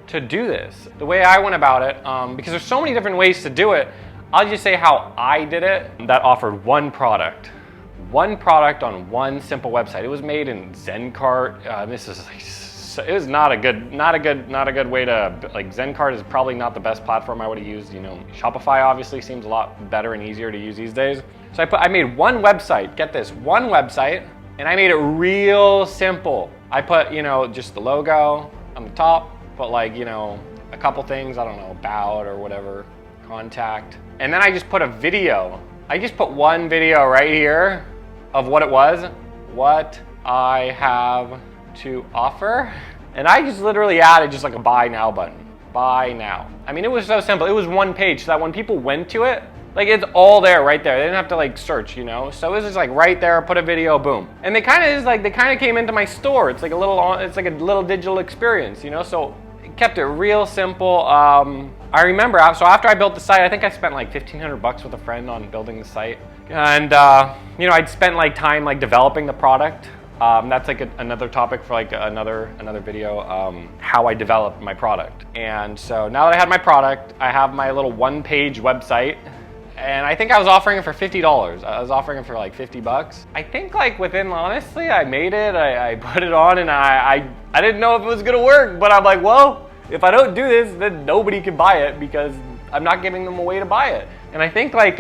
to do this. The way I went about it, because there's so many different ways to do it, I'll just say how I did it. That offered one product on one simple website. It was made in Zencart. This is like, it was not a good way to, like, Zencart is probably not the best platform I would have used. You know, Shopify obviously seems a lot better and easier to use these days. So I made one website, get this, one website, and I made it real simple. I put, you know, just the logo on the top, put like, you know, a couple things, I don't know, about or whatever, contact. And then I just put a video. I just put one video right here of what it was, what I have to offer. And I just literally added just like a buy now button, buy now. I mean, it was so simple. It was one page so that when people went to it, like, it's all there right there. They didn't have to like search, you know? So it was just like right there, put a video, boom. And they kind of came into my store. It's like a little digital experience, you know? So it kept it real simple. I remember, so after I built the site, I think I spent like $1,500 with a friend on building the site. And, you know, I'd spent like time like developing the product. That's like another topic for like another video, how I developed my product. And so now that I had my product, I have my little one-page website, and I think I was offering it for $50. I was offering it for like $50. I think like within, honestly, I made it, I put it on, and I didn't know if it was gonna work, but I'm like, well, if I don't do this, then nobody can buy it because I'm not giving them a way to buy it. And I think like,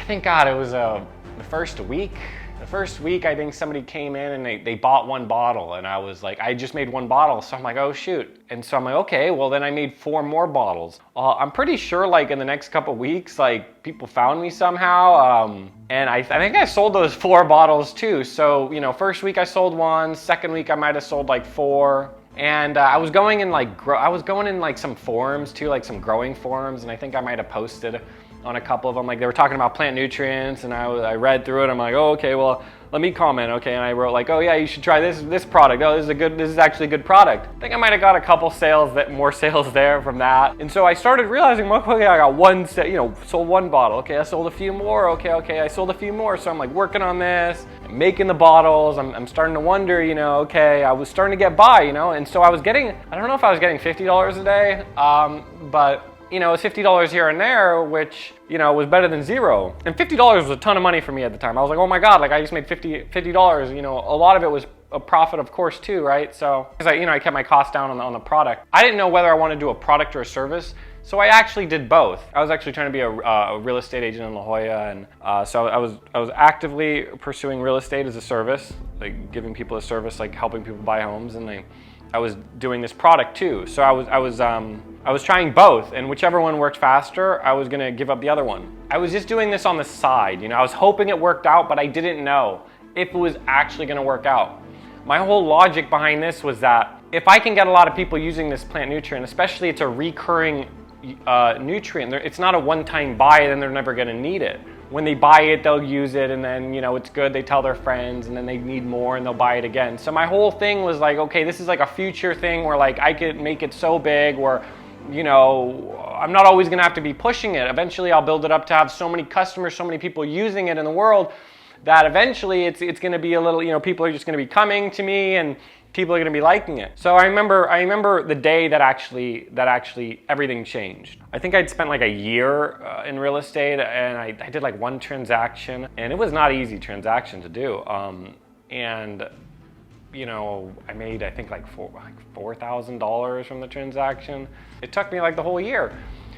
thank God it was the first week. The first week, I think somebody came in and they bought one bottle, and I was like, I just made one bottle, so I'm like, oh shoot. And so I'm like, okay, well then I made 4 more bottles. I'm pretty sure like in the next couple weeks, like people found me somehow, and I think I sold those 4 bottles too. So, you know, first week I sold 1, second week I might have sold like 4. And I was going in like some forums too, like some growing forums, and I think I might have posted on a couple of them. Like they were talking about plant nutrients, and I read through it. I'm like, oh, okay, well, let me comment, okay? And I wrote like, oh yeah, you should try this product. Oh, this is actually a good product. I think I might have got a couple more sales there from that. And so I started realizing, well, okay, I got sold 1 bottle. Okay, I sold a few more. Okay, I sold a few more. So I'm like working on this, I'm making the bottles. I'm starting to wonder, you know, okay, I was starting to get by, you know, and so I was getting, I don't know if I was getting $50 a day, but you know, $50 here and there, which, you know, was better than 0. And $50 was a ton of money for me at the time. I was like, oh my God, like I just made $50, you know, a lot of it was a profit, of course, too, right? So, because I kept my costs down on the product. I didn't know whether I wanted to do a product or a service, so I actually did both. I was actually trying to be a real estate agent in La Jolla, and so I was actively pursuing real estate as a service, like giving people a service, like helping people buy homes, and I was doing this product too. So I was trying both, and whichever one worked faster, I was gonna give up the other one. I was just doing this on the side, I was hoping it worked out, but I didn't know if it was actually gonna work out. My whole logic behind this was that if I can get a lot of people using this plant nutrient, especially it's a recurring nutrient, it's not a one-time buy and then they're never gonna need it. When they buy it, they'll use it, and then it's good, they tell their friends, and then they need more and they'll buy it again. So my whole thing was like, okay, this is like a future thing where like I could make it so big where I'm not always gonna have to be pushing it. Eventually I'll build it up to have so many customers, so many people using it in the world that eventually it's gonna be a little, people are just gonna be coming to me and people are gonna be liking it. So I remember the day that actually everything changed. I think I'd spent like a year in real estate, and I did like one transaction, and it was not an easy transaction to do. And I made, I think like $4,000 from the transaction. It took me like the whole year.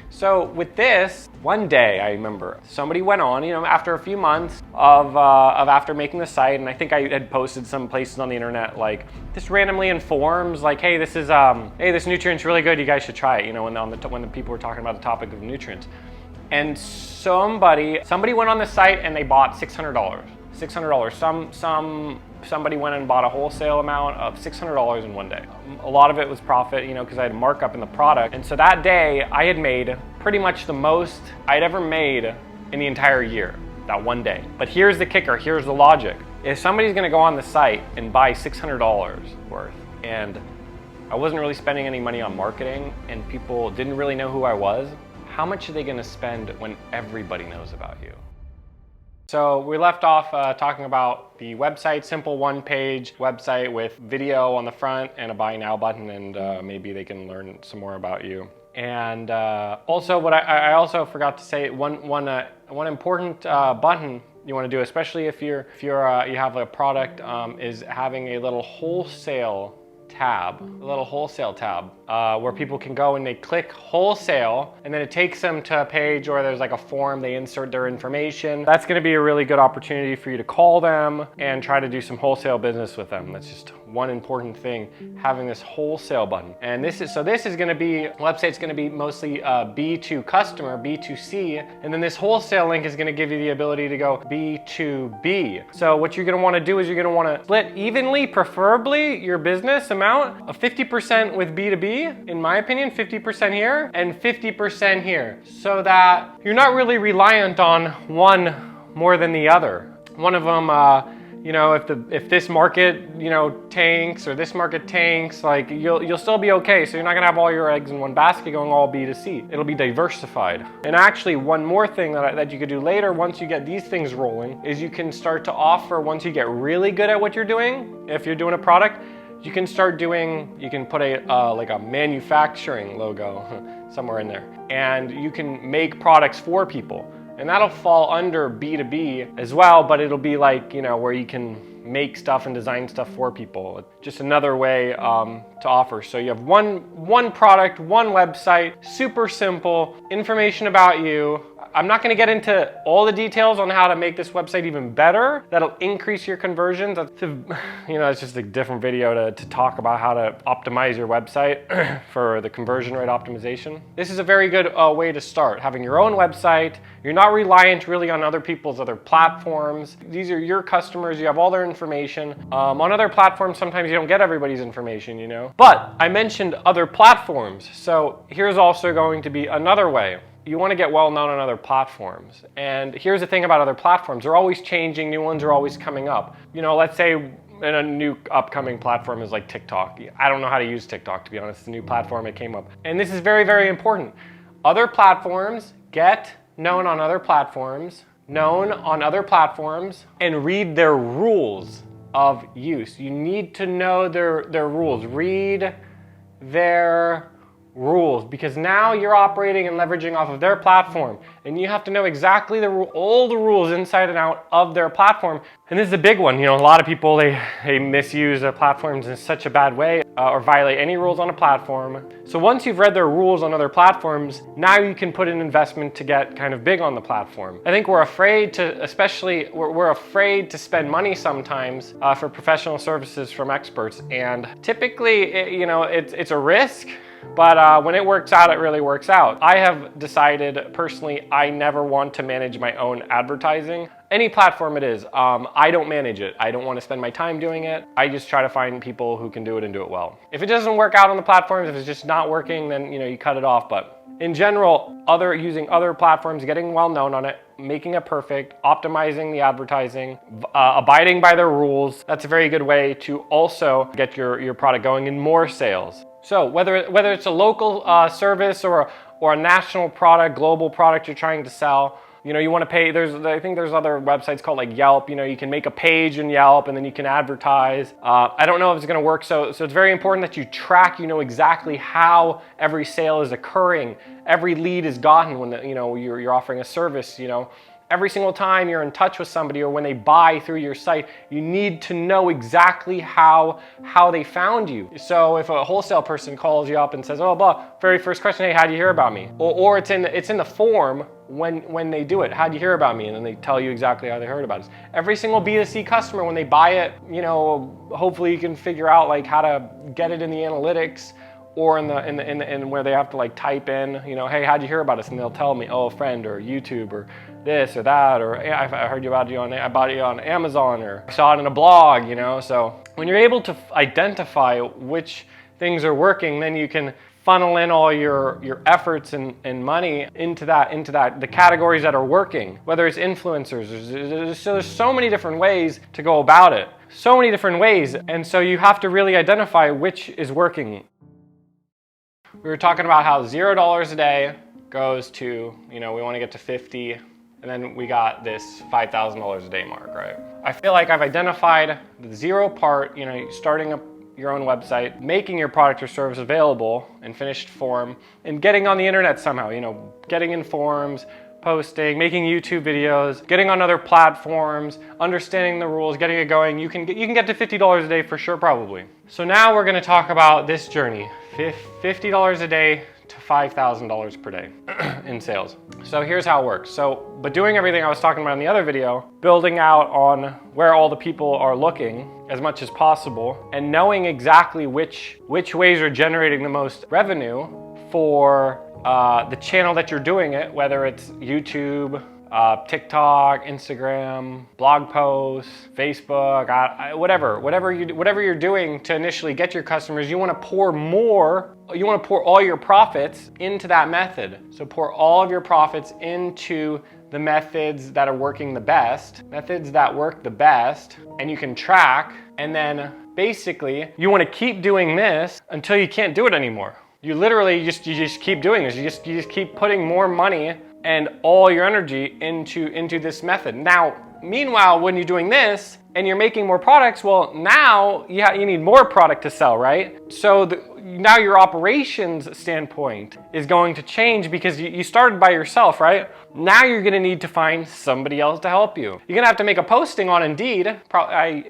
So with this, one day I remember somebody went on, after a few months of after making the site, and I think I had posted some places on the internet, like just randomly in forums, like, hey, this nutrient's really good, you guys should try it, when the people were talking about the topic of nutrients. And somebody went on the site and they bought $600. Somebody went and bought a wholesale amount of $600 in one day. A lot of it was profit, because I had a markup in the product. And so that day I had made pretty much the most I'd ever made in the entire year, that one day. But here's the kicker, here's the logic. If somebody's gonna go on the site and buy $600 worth, and I wasn't really spending any money on marketing, and people didn't really know who I was, how much are they gonna spend when everybody knows about you? So we left off talking about the website, simple one-page website with video on the front and a buy now button, and maybe they can learn some more about you. And also, what I also forgot to say, one important button you want to do, especially if you have a product, is having a little wholesale tab, where people can go and they click wholesale, and then it takes them to a page where there's like a form, they insert their information. That's going to be a really good opportunity for you to call them and try to do some wholesale business with them. That's just one important thing, having this wholesale button. And this is going to be, website's going to be mostly B2 customer, B2C, and then this wholesale link is going to give you the ability to go B2B. So what you're going to want to do is you're going to want to split evenly, preferably your business amount of 50% with B2B, in my opinion, 50% here and 50% here, so that you're not really reliant on one more than the other. One of them, if this market, tanks, or this market tanks, like you'll still be okay. So you're not gonna have all your eggs in one basket going all B2C. It'll be diversified. And actually, one more thing that you could do later, once you get these things rolling, is you can start to offer, once you get really good at what you're doing, if you're doing a product, you can put like a manufacturing logo somewhere in there, and you can make products for people. And that'll fall under B2B as well, but it'll be like, where you can make stuff and design stuff for people. Just another way to offer. So you have one product, one website, super simple, information about you. I'm not going to get into all the details on how to make this website even better. That'll increase your conversions. It's just a different video to talk about how to optimize your website for the conversion rate optimization. This is a very good way to start, having your own website. You're not reliant really on other people's other platforms. These are your customers. You have all their information. On other platforms, sometimes you don't get everybody's information, But I mentioned other platforms. So here's also going to be another way. You want to get well known on other platforms. And here's the thing about other platforms. They're always changing. New ones are always coming up. Let's say in a new upcoming platform is like TikTok. I don't know how to use TikTok, to be honest. It's a new platform, it came up. And this is very, very important. Other platforms, get known on other platforms, and read their rules of use. You need to know their rules. Read their rules, because now you're operating and leveraging off of their platform, and you have to know exactly all the rules inside and out of their platform. And this is a big one. A lot of people, they misuse platforms in such a bad way, or violate any rules on a platform. So once you've read their rules on other platforms, now you can put an investment to get kind of big on the platform. I think we're afraid to, we're afraid to spend money sometimes for professional services from experts, and typically, it's a risk. But when it works out, it really works out. I have decided personally, I never want to manage my own advertising. Any platform it is, I don't manage it. I don't want to spend my time doing it. I just try to find people who can do it and do it well. If it doesn't work out on the platforms, if it's just not working, then you cut it off. But in general, using other platforms, getting well known on it, making it perfect, optimizing the advertising, abiding by their rules, that's a very good way to also get your product going in more sales. So whether it's a local service or a national product, global product you're trying to sell, you want to pay. I think there's other websites called like Yelp. You can make a page in Yelp and then you can advertise. I don't know if it's going to work. So it's very important that you track. Exactly how every sale is occurring, every lead is gotten when you're offering a service. Every single time you're in touch with somebody or when they buy through your site, you need to know exactly how they found you. So if a wholesale person calls you up and says, "Oh, very first question, hey, how'd you hear about me?" Or it's in the form when they do it, how'd you hear about me? And then they tell you exactly how they heard about us. Every single B2C customer, when they buy it, hopefully you can figure out like how to get it in the analytics, or in where they have to like type in, hey, how'd you hear about us? And they'll tell me, oh, a friend or YouTube or this or that, or hey, I heard I bought you on Amazon, or I saw it in a blog, So when you're able to identify which things are working, then you can funnel in all your efforts and money into the categories that are working, whether it's influencers. There's so many different ways to go about it, so many different ways. And so you have to really identify which is working. We were talking about how $0 a day goes to, we want to get to 50, and then we got this $5,000 a day mark, right? I feel like I've identified the zero part, starting up your own website, making your product or service available in finished form, and getting on the internet somehow, getting in forums, posting, making YouTube videos, getting on other platforms, understanding the rules, getting it going. You can get to $50 a day for sure, probably. So now we're going to talk about this journey, $50 a day to $5,000 per day in sales. So here's how it works. But doing everything I was talking about in the other video, building out on where all the people are looking as much as possible, and knowing exactly which ways are generating the most revenue for the channel that you're doing it, whether it's YouTube, TikTok, Instagram, blog posts, Facebook, whatever you're doing to initially get your customers. You want to pour all your profits into that method. So pour all of your profits into the methods that are working the best, methods that work the best, and you can track. And then basically you want to keep doing this until you can't do it anymore. You literally you just keep doing this. You just keep putting more money and all your energy into this method. Now, meanwhile, when you're doing this and you're making more products, well, now you need more product to sell, right? So now your operations standpoint is going to change because you started by yourself, right? Now you're going to need to find somebody else to help you. You're going to have to make a posting on Indeed.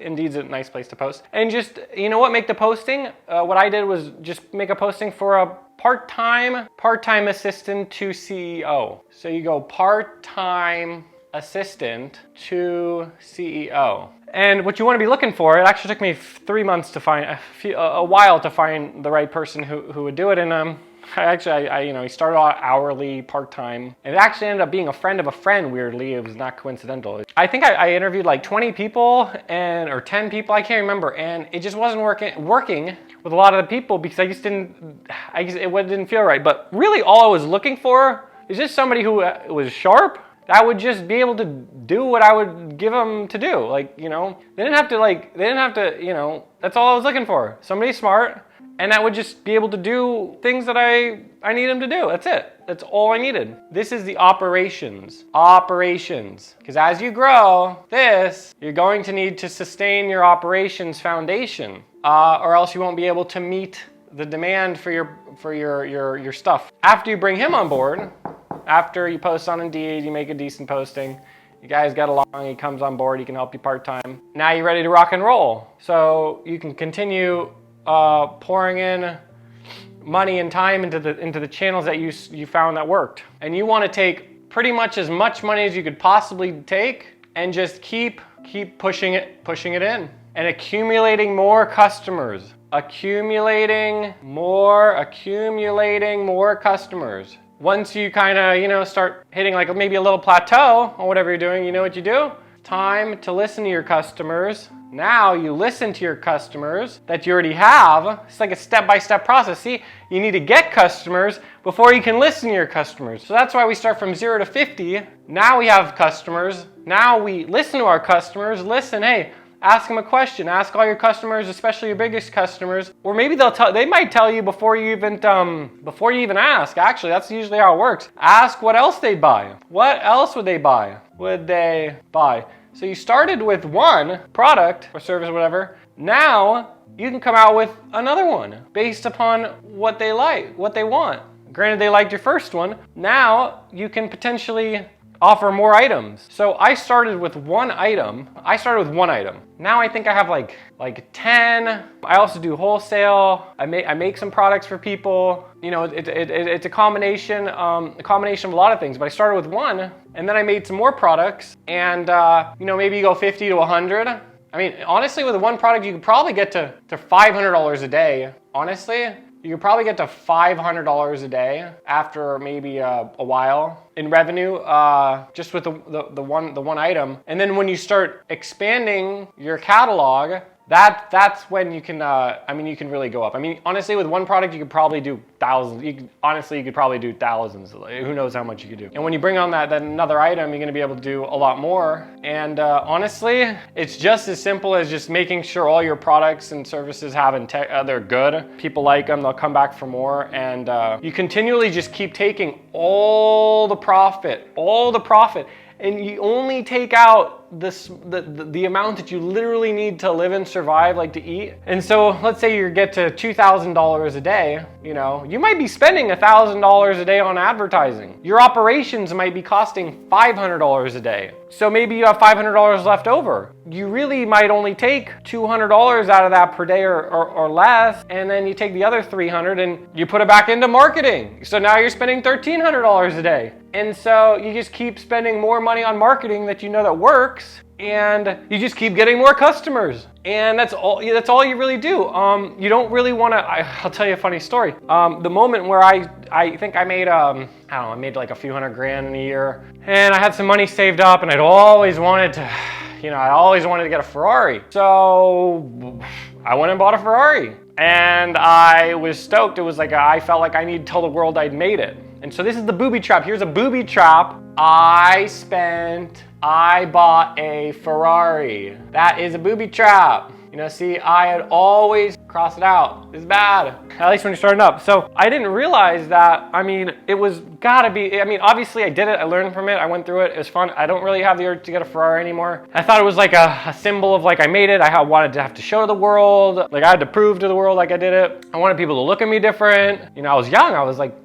Indeed's a nice place to post. And just, make the posting. What I did was just make a posting for a part-time assistant to CEO. So you go part-time assistant to CEO. And what you want to be looking for, it actually took me 3 months to find, a while to find the right person who would do it. And he started out hourly, part-time. And it actually ended up being a friend of a friend, weirdly. It was not coincidental. I think I interviewed like 20 people or 10 people, I can't remember. And it just wasn't working with a lot of the people because it didn't feel right. But really all I was looking for is just somebody who was sharp, that would just be able to do what I would give them to do. They didn't have to, that's all I was looking for. Somebody smart, and that would just be able to do things that I need them to do. That's it. That's all I needed. This is the operations. Because as you grow you're going to need to sustain your operations foundation, or else you won't be able to meet the demand for your stuff. After you bring him on board, after you post on Indeed, you make a decent posting, you guys get along, he comes on board, he can help you part-time. Now you're ready to rock and roll. So you can continue pouring in money and time into the channels that you found that worked. And you want to take pretty much as much money as you could possibly take and just keep pushing it in and accumulating more customers, accumulating more customers. Once you kind of, start hitting like maybe a little plateau on whatever you're doing, you know what you do? Time to listen to your customers. Now you listen to your customers that you already have. It's like a step-by-step process. See, you need to get customers before you can listen to your customers. So that's why we start from 0 to 50. Now we have customers. Now we listen to our customers. Listen, hey, ask them a question. Ask all your customers, especially your biggest customers, or maybe they might tell you before you even ask. Actually, that's usually how it works. Ask what else they'd buy. What else would they buy? So you started with one product or service or whatever. Now you can come out with another one based upon what they like, what they want. Granted, they liked your first one. Now you can potentially offer more items. So I started with one item. Now I think I have like 10. I also do wholesale. I make some products for people. It's a combination of a lot of things. But I started with one, and then I made some more products. And maybe you go 50 to 100. I mean, honestly, with one product, you could probably get to $500 a day. Honestly, you could probably get to $500 a day after maybe a while in revenue, just with the one item. And then when you start expanding your catalog, that's when you can, you can really go up. I mean, honestly, with one product, you could probably do thousands. You could probably do thousands. Who knows how much you could do. And when you bring on that another item, you're gonna be able to do a lot more. And honestly, it's just as simple as just making sure all your products and services they're good. People like them, they'll come back for more. And you continually just keep taking all the profit, and you only take out the amount that you literally need to live and survive, like to eat. And so let's say you get to $2,000 a day, you might be spending $1,000 a day on advertising. Your operations might be costing $500 a day. So maybe you have $500 left over. You really might only take $200 out of that per day or less, and then you take the other $300 and you put it back into marketing. So now you're spending $1,300 a day. And so you just keep spending more money on marketing that that works, and you just keep getting more customers. And that's all you really do. You don't really want to, I'll tell you a funny story. The moment where I think I made, I made like a few $100,000 in a year, and I had some money saved up, and I'd always wanted to get a Ferrari. So I went and bought a Ferrari, and I was stoked. It was like, I felt like I needed to tell the world I'd made it. And so this is the booby trap. Here's a booby trap. I bought a Ferrari. That is a booby trap. See, I had always crossed it out. It's bad, at least when you're starting up. So I didn't realize that, it was gotta be, obviously I did it, I learned from it, I went through it, it was fun. I don't really have the urge to get a Ferrari anymore. I thought it was like a symbol of like I made it. I wanted to have to show to the world, like I had to prove to the world like I did it. I wanted people to look at me different. I was young,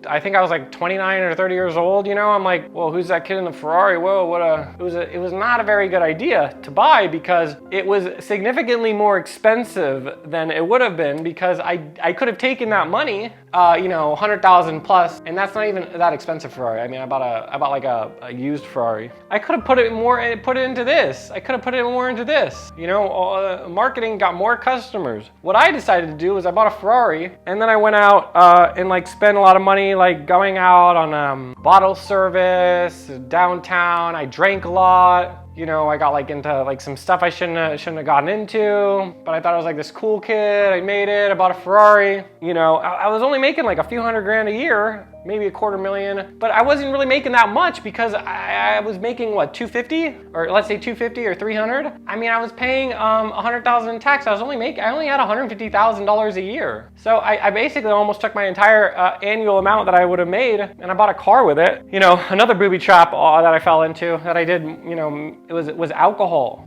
I think I was like 29 or 30 years old, I'm like, well, who's that kid in the Ferrari? Whoa, it was not a very good idea to buy, because it was significantly more expensive than it would have been, because I could have taken that money, 100,000 plus, and that's not even that expensive Ferrari. I bought like a used Ferrari. I could have put it into this. Marketing got more customers. What I decided to do was I bought a Ferrari, and then I went out and like spent a lot of money, like going out on bottle service downtown. I drank a lot. I got like into like some stuff I shouldn't have gotten into, but I thought I was like this cool kid. I made it. I bought a Ferrari. I was only making like a few $100,000 a year, maybe $250,000, but I wasn't really making that much, because I was making what, 250, or let's say 250 or 300. I was paying $100,000 in tax. I only had $150,000 a year. So I basically almost took my entire annual amount that I would have made, and I bought a car with it. Another booby trap that I fell into that I did, it was alcohol.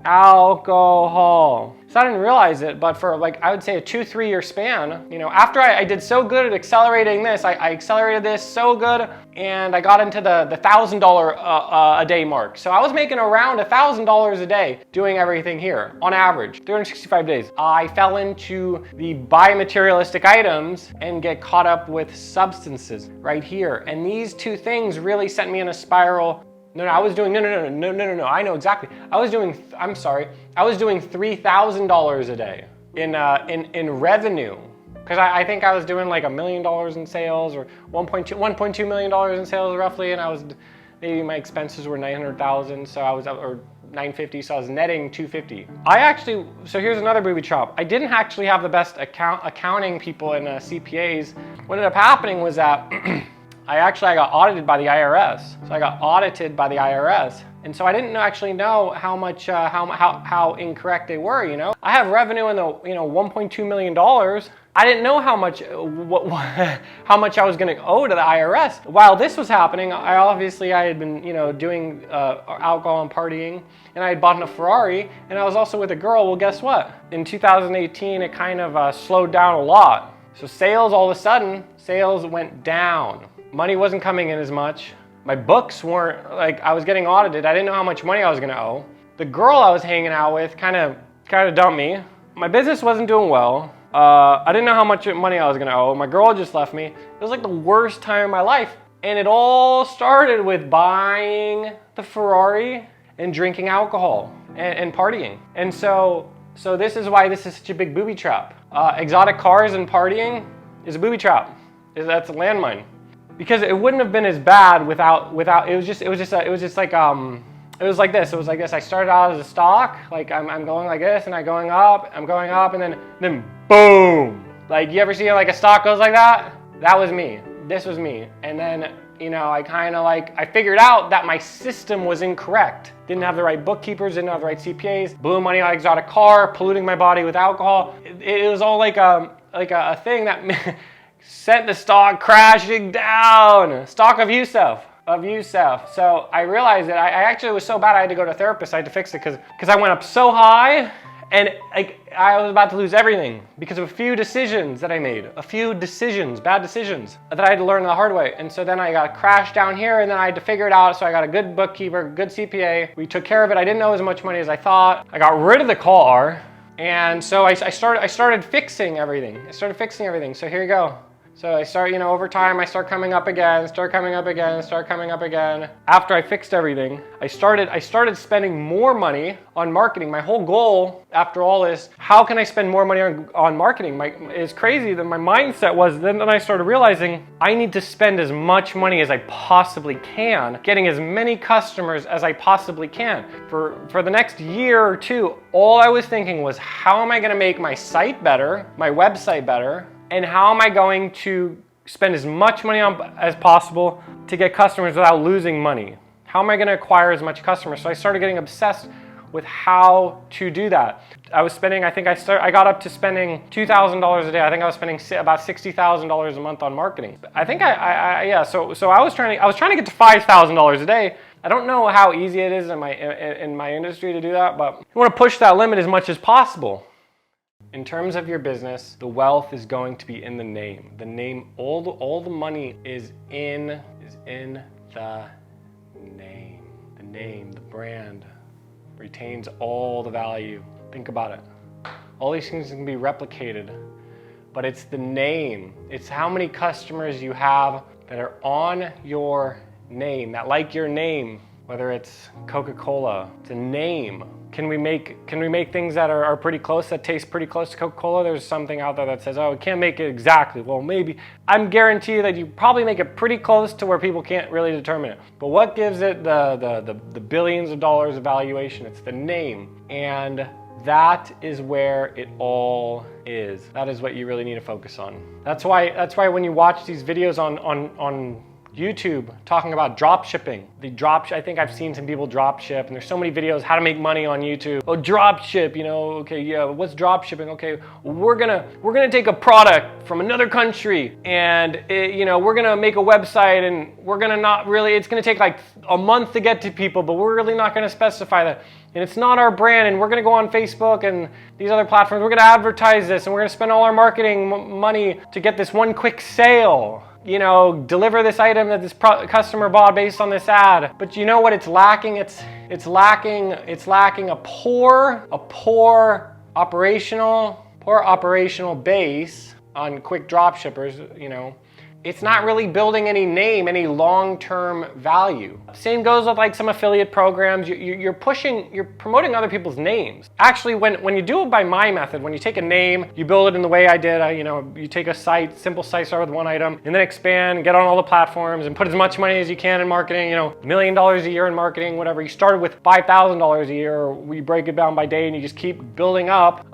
So I didn't realize it, but for like, I would say a 2-3 year span, you know, after I did so good at accelerating this, I accelerated this so good, and I got into the $1,000 a day mark. So I was making around $1,000 a day doing everything here on average, 365 days. I fell into the buy materialistic items and get caught up with substances right here. And these two things really sent me in a spiral. I was doing, I know exactly. I was doing $3,000 a day in revenue. Because I think I was doing like $1 million in sales, or $1.2 million in sales roughly, and maybe my expenses were 900,000, so I was, or 950, so I was netting 250. So here's another booby trap. I didn't actually have the best accounting people and CPAs. What ended up happening was that I got audited by the IRS. So I got audited by the IRS. And so I didn't actually know how much, how incorrect they were, you know? I have revenue in the, $1.2 million. I didn't know how much I was gonna owe to the IRS. While this was happening, I had been, doing alcohol and partying, and I had bought a Ferrari, and I was also with a girl. Well, guess what? In 2018, it kind of slowed down a lot. So sales, all of a sudden, sales went down. Money wasn't coming in as much. My books weren't, like, I was getting audited. I didn't know how much money I was gonna owe. The girl I was hanging out with kind of dumped me. My business wasn't doing well. I didn't know how much money I was gonna owe. My girl just left me. It was like the worst time of my life. And it all started with buying the Ferrari and drinking alcohol and partying. And so this is why this is such a big booby trap. Exotic cars and partying is a booby trap. That's a landmine. Because it wouldn't have been as bad without it was like this. I started out as a stock, like I'm going like this, and I'm going up, and then boom. Like, you ever see like a stock goes like that? That was me. This was me. And then, I figured out that my system was incorrect. Didn't have the right bookkeepers, didn't have the right CPAs, blew money on an exotic car, polluting my body with alcohol. It was all like a thing that sent the stock crashing down. Stock of Yousef. So I realized that I actually was so bad I had to go to a therapist. I had to fix it because I went up so high, and I was about to lose everything because of a few decisions that I made. Bad decisions that I had to learn the hard way. And so then I got crashed down here, and then I had to figure it out. So I got a good bookkeeper, good CPA. We took care of it. I didn't know as much money as I thought. I got rid of the car. And so I started fixing everything. So here you go. So I start, over time, I start coming up again. After I fixed everything, I started spending more money on marketing. My whole goal after all this, how can I spend more money on marketing? It's crazy that my mindset was, then I started realizing I need to spend as much money as I possibly can, getting as many customers as I possibly can. For the next year or two, all I was thinking was, how am I gonna make my site better, my website better, and how am I going to spend as much money as possible to get customers without losing money? How am I going to acquire as much customers? So I started getting obsessed with how to do that. I was spending, I got up to spending $2,000 a day. I think I was spending about $60,000 a month on marketing. So I was trying to get to $5,000 a day. I don't know how easy it is in my industry to do that, but you want to push that limit as much as possible. In terms of your business, the wealth is going to be in the name. The name, all the money is in the name. The name, the brand retains all the value. Think about it. All these things can be replicated, but it's the name. It's how many customers you have that are on your name, that like your name, whether it's Coca-Cola, it's a name. Can we make things that are pretty close, that taste pretty close to Coca-Cola? There's something out there that says, oh, we can't make it exactly. Well, maybe. I'm guarantee that you probably make it pretty close to where people can't really determine it. But what gives it the billions of dollars of valuation? It's the name. And that is where it all is. That is what you really need to focus on. That's why when you watch these videos on YouTube talking about drop shipping. I think I've seen some people drop ship, and there's so many videos how to make money on YouTube. Oh, drop ship, okay, yeah, what's drop shipping? Okay, well, we're gonna take a product from another country, and we're gonna make a website, and we're gonna not really, it's gonna take like a month to get to people, but we're really not gonna specify that. and it's not our brand, and we're gonna go on Facebook and these other platforms, we're gonna advertise this, and we're gonna spend all our marketing money to get this one quick sale. You know, deliver this item that this customer bought based on this ad. But you know what it's lacking? It's lacking a poor operational base on quick drop shippers, you know. It's not really building any name, any long-term value. Same goes with like some affiliate programs. You're promoting other people's names. Actually, when you do it by my method, when you take a name, you build it in the way I did, you know, you take a site, simple site, start with one item, and then expand, get on all the platforms, and put as much money as you can in marketing, you know, $1 million a year in marketing, whatever. You started with $5,000 a year, or we break it down by day, and you just keep building up.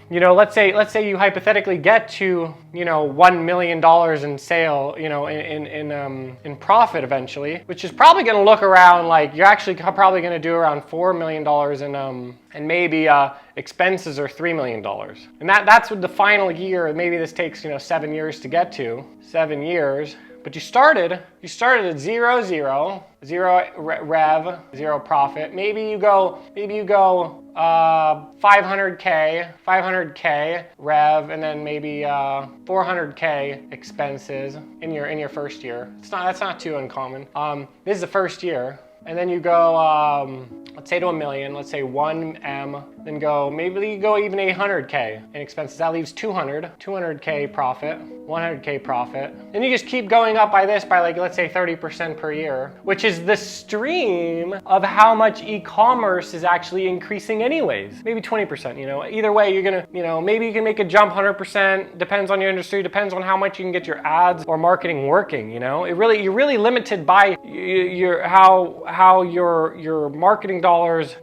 You know, let's say you hypothetically get to, you know, $1 million in sale, you know, in profit eventually, which is probably going to look around like you're actually probably going to do around $4 million and maybe expenses are $3 million. And that's what the final year. Maybe this takes, you know, 7 years to get to 7 years. But you started at zero rev, zero profit. Maybe you go 500K rev, and then maybe 400K expenses in your first year. That's not too uncommon. This is the first year. And then you go, let's say to $1 million, let's say 1M, then maybe you go even 800K in expenses. That leaves 200K profit, 100K profit. Then you just keep going up by like, let's say 30% per year, which is the stream of how much e-commerce is actually increasing anyways. Maybe 20%, you know. Either way, you're gonna, you know, maybe you can make a jump 100%, depends on your industry, depends on how much you can get your ads or marketing working, you know. You're really limited by how your marketing dollars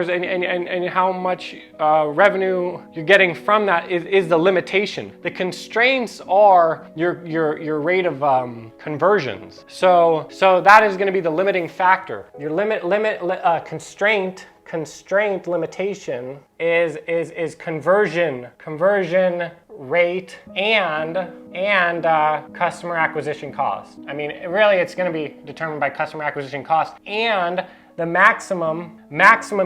and how much revenue you're getting from that is the limitation. The constraints are your rate of conversions. So that is going to be the limiting factor. Your constraint limitation is conversion rate and customer acquisition cost. I mean, really, it's going to be determined by customer acquisition cost and the maximum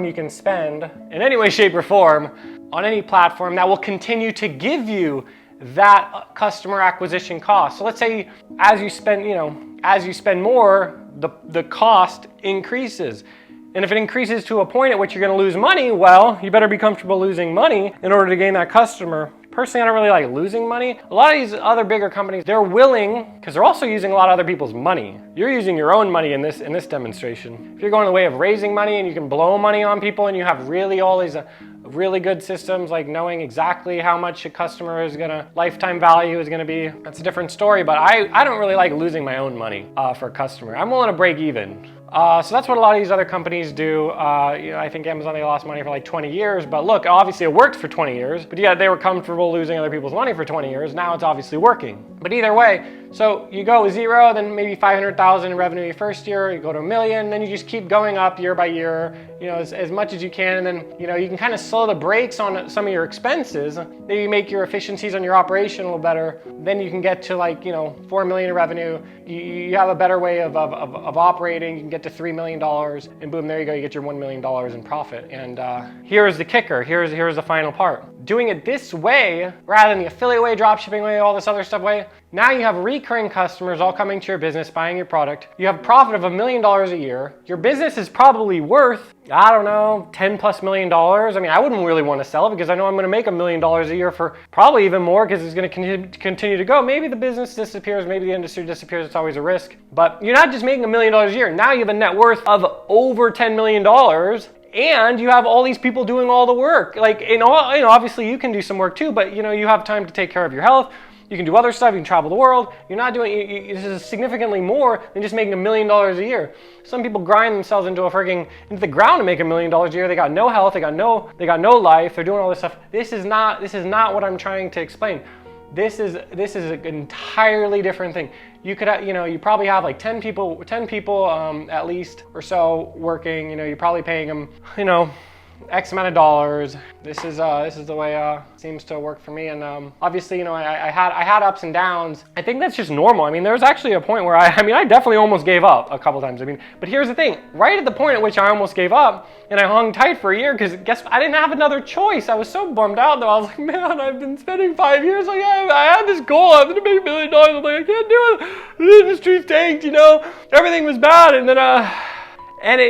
you can spend in any way, shape, or form on any platform that will continue to give you that customer acquisition cost. So let's say as you spend more, the cost increases. And if it increases to a point at which you're going to lose money, well, you better be comfortable losing money in order to gain that customer. Personally, I don't really like losing money. A lot of these other bigger companies, they're willing, because they're also using a lot of other people's money. You're using your own money in this demonstration. If you're going the way of raising money and you can blow money on people and you have really all these really good systems like knowing exactly how much a customer is lifetime value is gonna be, that's a different story. But I don't really like losing my own money for a customer. I'm willing to break even. So that's what a lot of these other companies do. You know, I think Amazon, they lost money for like 20 years, but look, obviously it worked for 20 years, but yeah, they were comfortable losing other people's money for 20 years. Now it's obviously working. But either way, so you go 0, then maybe 500,000 in revenue your first year, you go to $1 million, then you just keep going up year by year, you know, as much as you can, and then, you know, you can kind of slow the brakes on some of your expenses, maybe make your efficiencies on your operation a little better, then you can get to like, you know, 4 million in revenue, you have a better way of operating, you can get to $3 million, and boom, there you go, you get your $1 million in profit. And here's the kicker, here's the final part. Doing it this way, rather than the affiliate way, dropshipping way, all this other stuff way, now you have recurring customers all coming to your business, buying your product. You have a profit of $1 million a year. Your business is probably worth, I don't know, $10+ million. I mean, I wouldn't really want to sell it because I know I'm going to make $1 million a year for probably even more because it's going to continue to go. Maybe the business disappears, maybe the industry disappears. It's always a risk. But you're not just making $1 million a year. Now you have a net worth of over $10 million. And you have all these people doing all the work. Like, you know, obviously you can do some work too, but you know, you have time to take care of your health. You can do other stuff, you can travel the world. You're not doing, this is significantly more than just making $1 million a year. Some people grind themselves into the ground to make $1 million a year. They got no health, they got no life, they're doing all this stuff. This is not what I'm trying to explain. This is an entirely different thing. You could, you probably have like 10 people at least or so working. You know, you're probably paying them, X amount of dollars. This is the way seems to work for me. And obviously, you know, I had ups and downs. I think that's just normal. I mean, there was actually a point where I definitely almost gave up a couple times. I mean, but here's the thing: right at the point at which I almost gave up, and I hung tight for a year because guess I didn't have another choice. I was so bummed out though. I was like, man, I've been spending 5 years. Like I had this goal. I'm gonna make $1 million. I'm like, I can't do it. The industry's tanked. You know, everything was bad, and then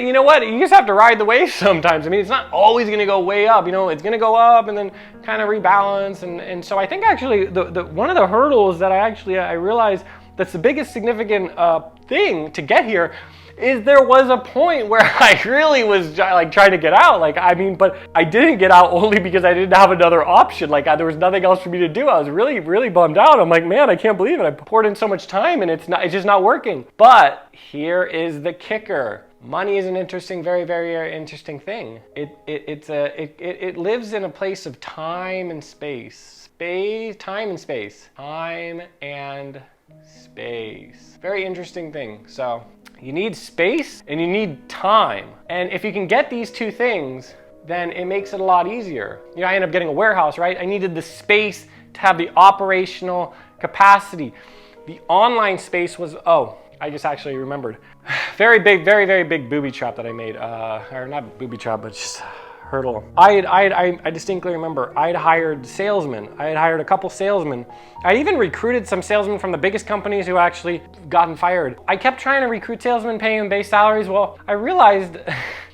you know what? You just have to ride the wave sometimes. I mean, it's not always going to go way up. You know, it's going to go up and then kind of rebalance. And so I think actually the one of the hurdles that I realized that's the biggest significant thing to get here is there was a point where I really was like trying to get out. Like, I mean, but I didn't get out only because I didn't have another option. Like there was nothing else for me to do. I was really, really bummed out. I'm like, man, I can't believe it. I poured in so much time and it's just not working. But here is the kicker. Money is an interesting, very, very interesting thing. It lives in a place of time and space. Time and space. Very interesting thing. So you need space and you need time. And if you can get these two things, then it makes it a lot easier. You know, I ended up getting a warehouse, right? I needed the space to have the operational capacity. The online space was, I just actually remembered. Very big, very, very big booby trap that I made. Or not booby trap, but just hurdle. I distinctly remember I had hired salesmen. I had hired a couple salesmen. I even recruited some salesmen from the biggest companies who actually gotten fired. I kept trying to recruit salesmen, paying them base salaries. Well, I realized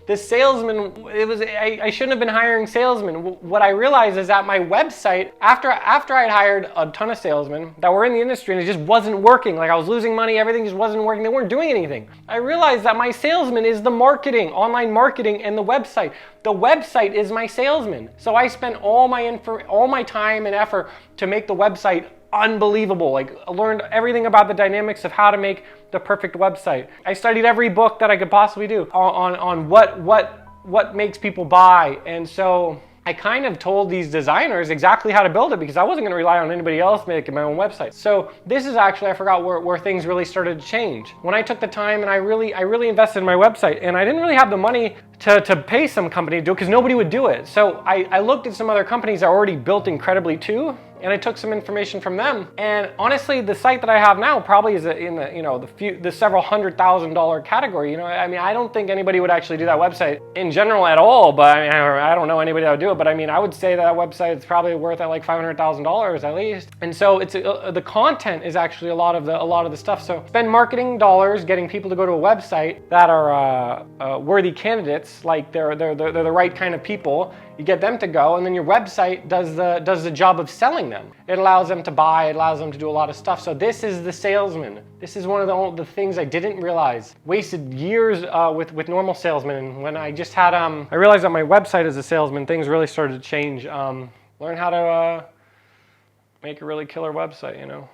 the salesman, I shouldn't have been hiring salesmen. What I realized is that my website, after I'd hired a ton of salesmen that were in the industry and it just wasn't working, like I was losing money, everything just wasn't working, they weren't doing anything. I realized that my salesman is the marketing, online marketing, and the website. The website is my salesman. So I spent all my time and effort to make the website unbelievable. Like I learned everything about the dynamics of how to make the perfect website. I studied every book that I could possibly do on what makes people buy. And so I kind of told these designers exactly how to build it because I wasn't going to rely on anybody else making my own website. So this is actually, I forgot where things really started to change. When I took the time and I really invested in my website, and I didn't really have the money to pay some company to do it because nobody would do it. So I looked at some other companies that already built incredibly too, and I took some information from them. And honestly, the site that I have now probably is in the several $100,000 category. You know, I mean, I don't think anybody would actually do that website in general at all. But I mean, I don't know anybody that would do it. But I mean, I would say that website is probably worth at like $500,000 at least. And so it's the content is actually a lot of the stuff. So spend marketing dollars getting people to go to a website that are worthy candidates, like they're the right kind of people. You get them to go, and then your website does the job of selling them. It allows them to buy, it allows them to do a lot of stuff. So this is the salesman. This is one of the things I didn't realize. Wasted years with normal salesmen, and when I just had, I realized that my website as a salesman, things really started to change. Learn how to make a really killer website, you know.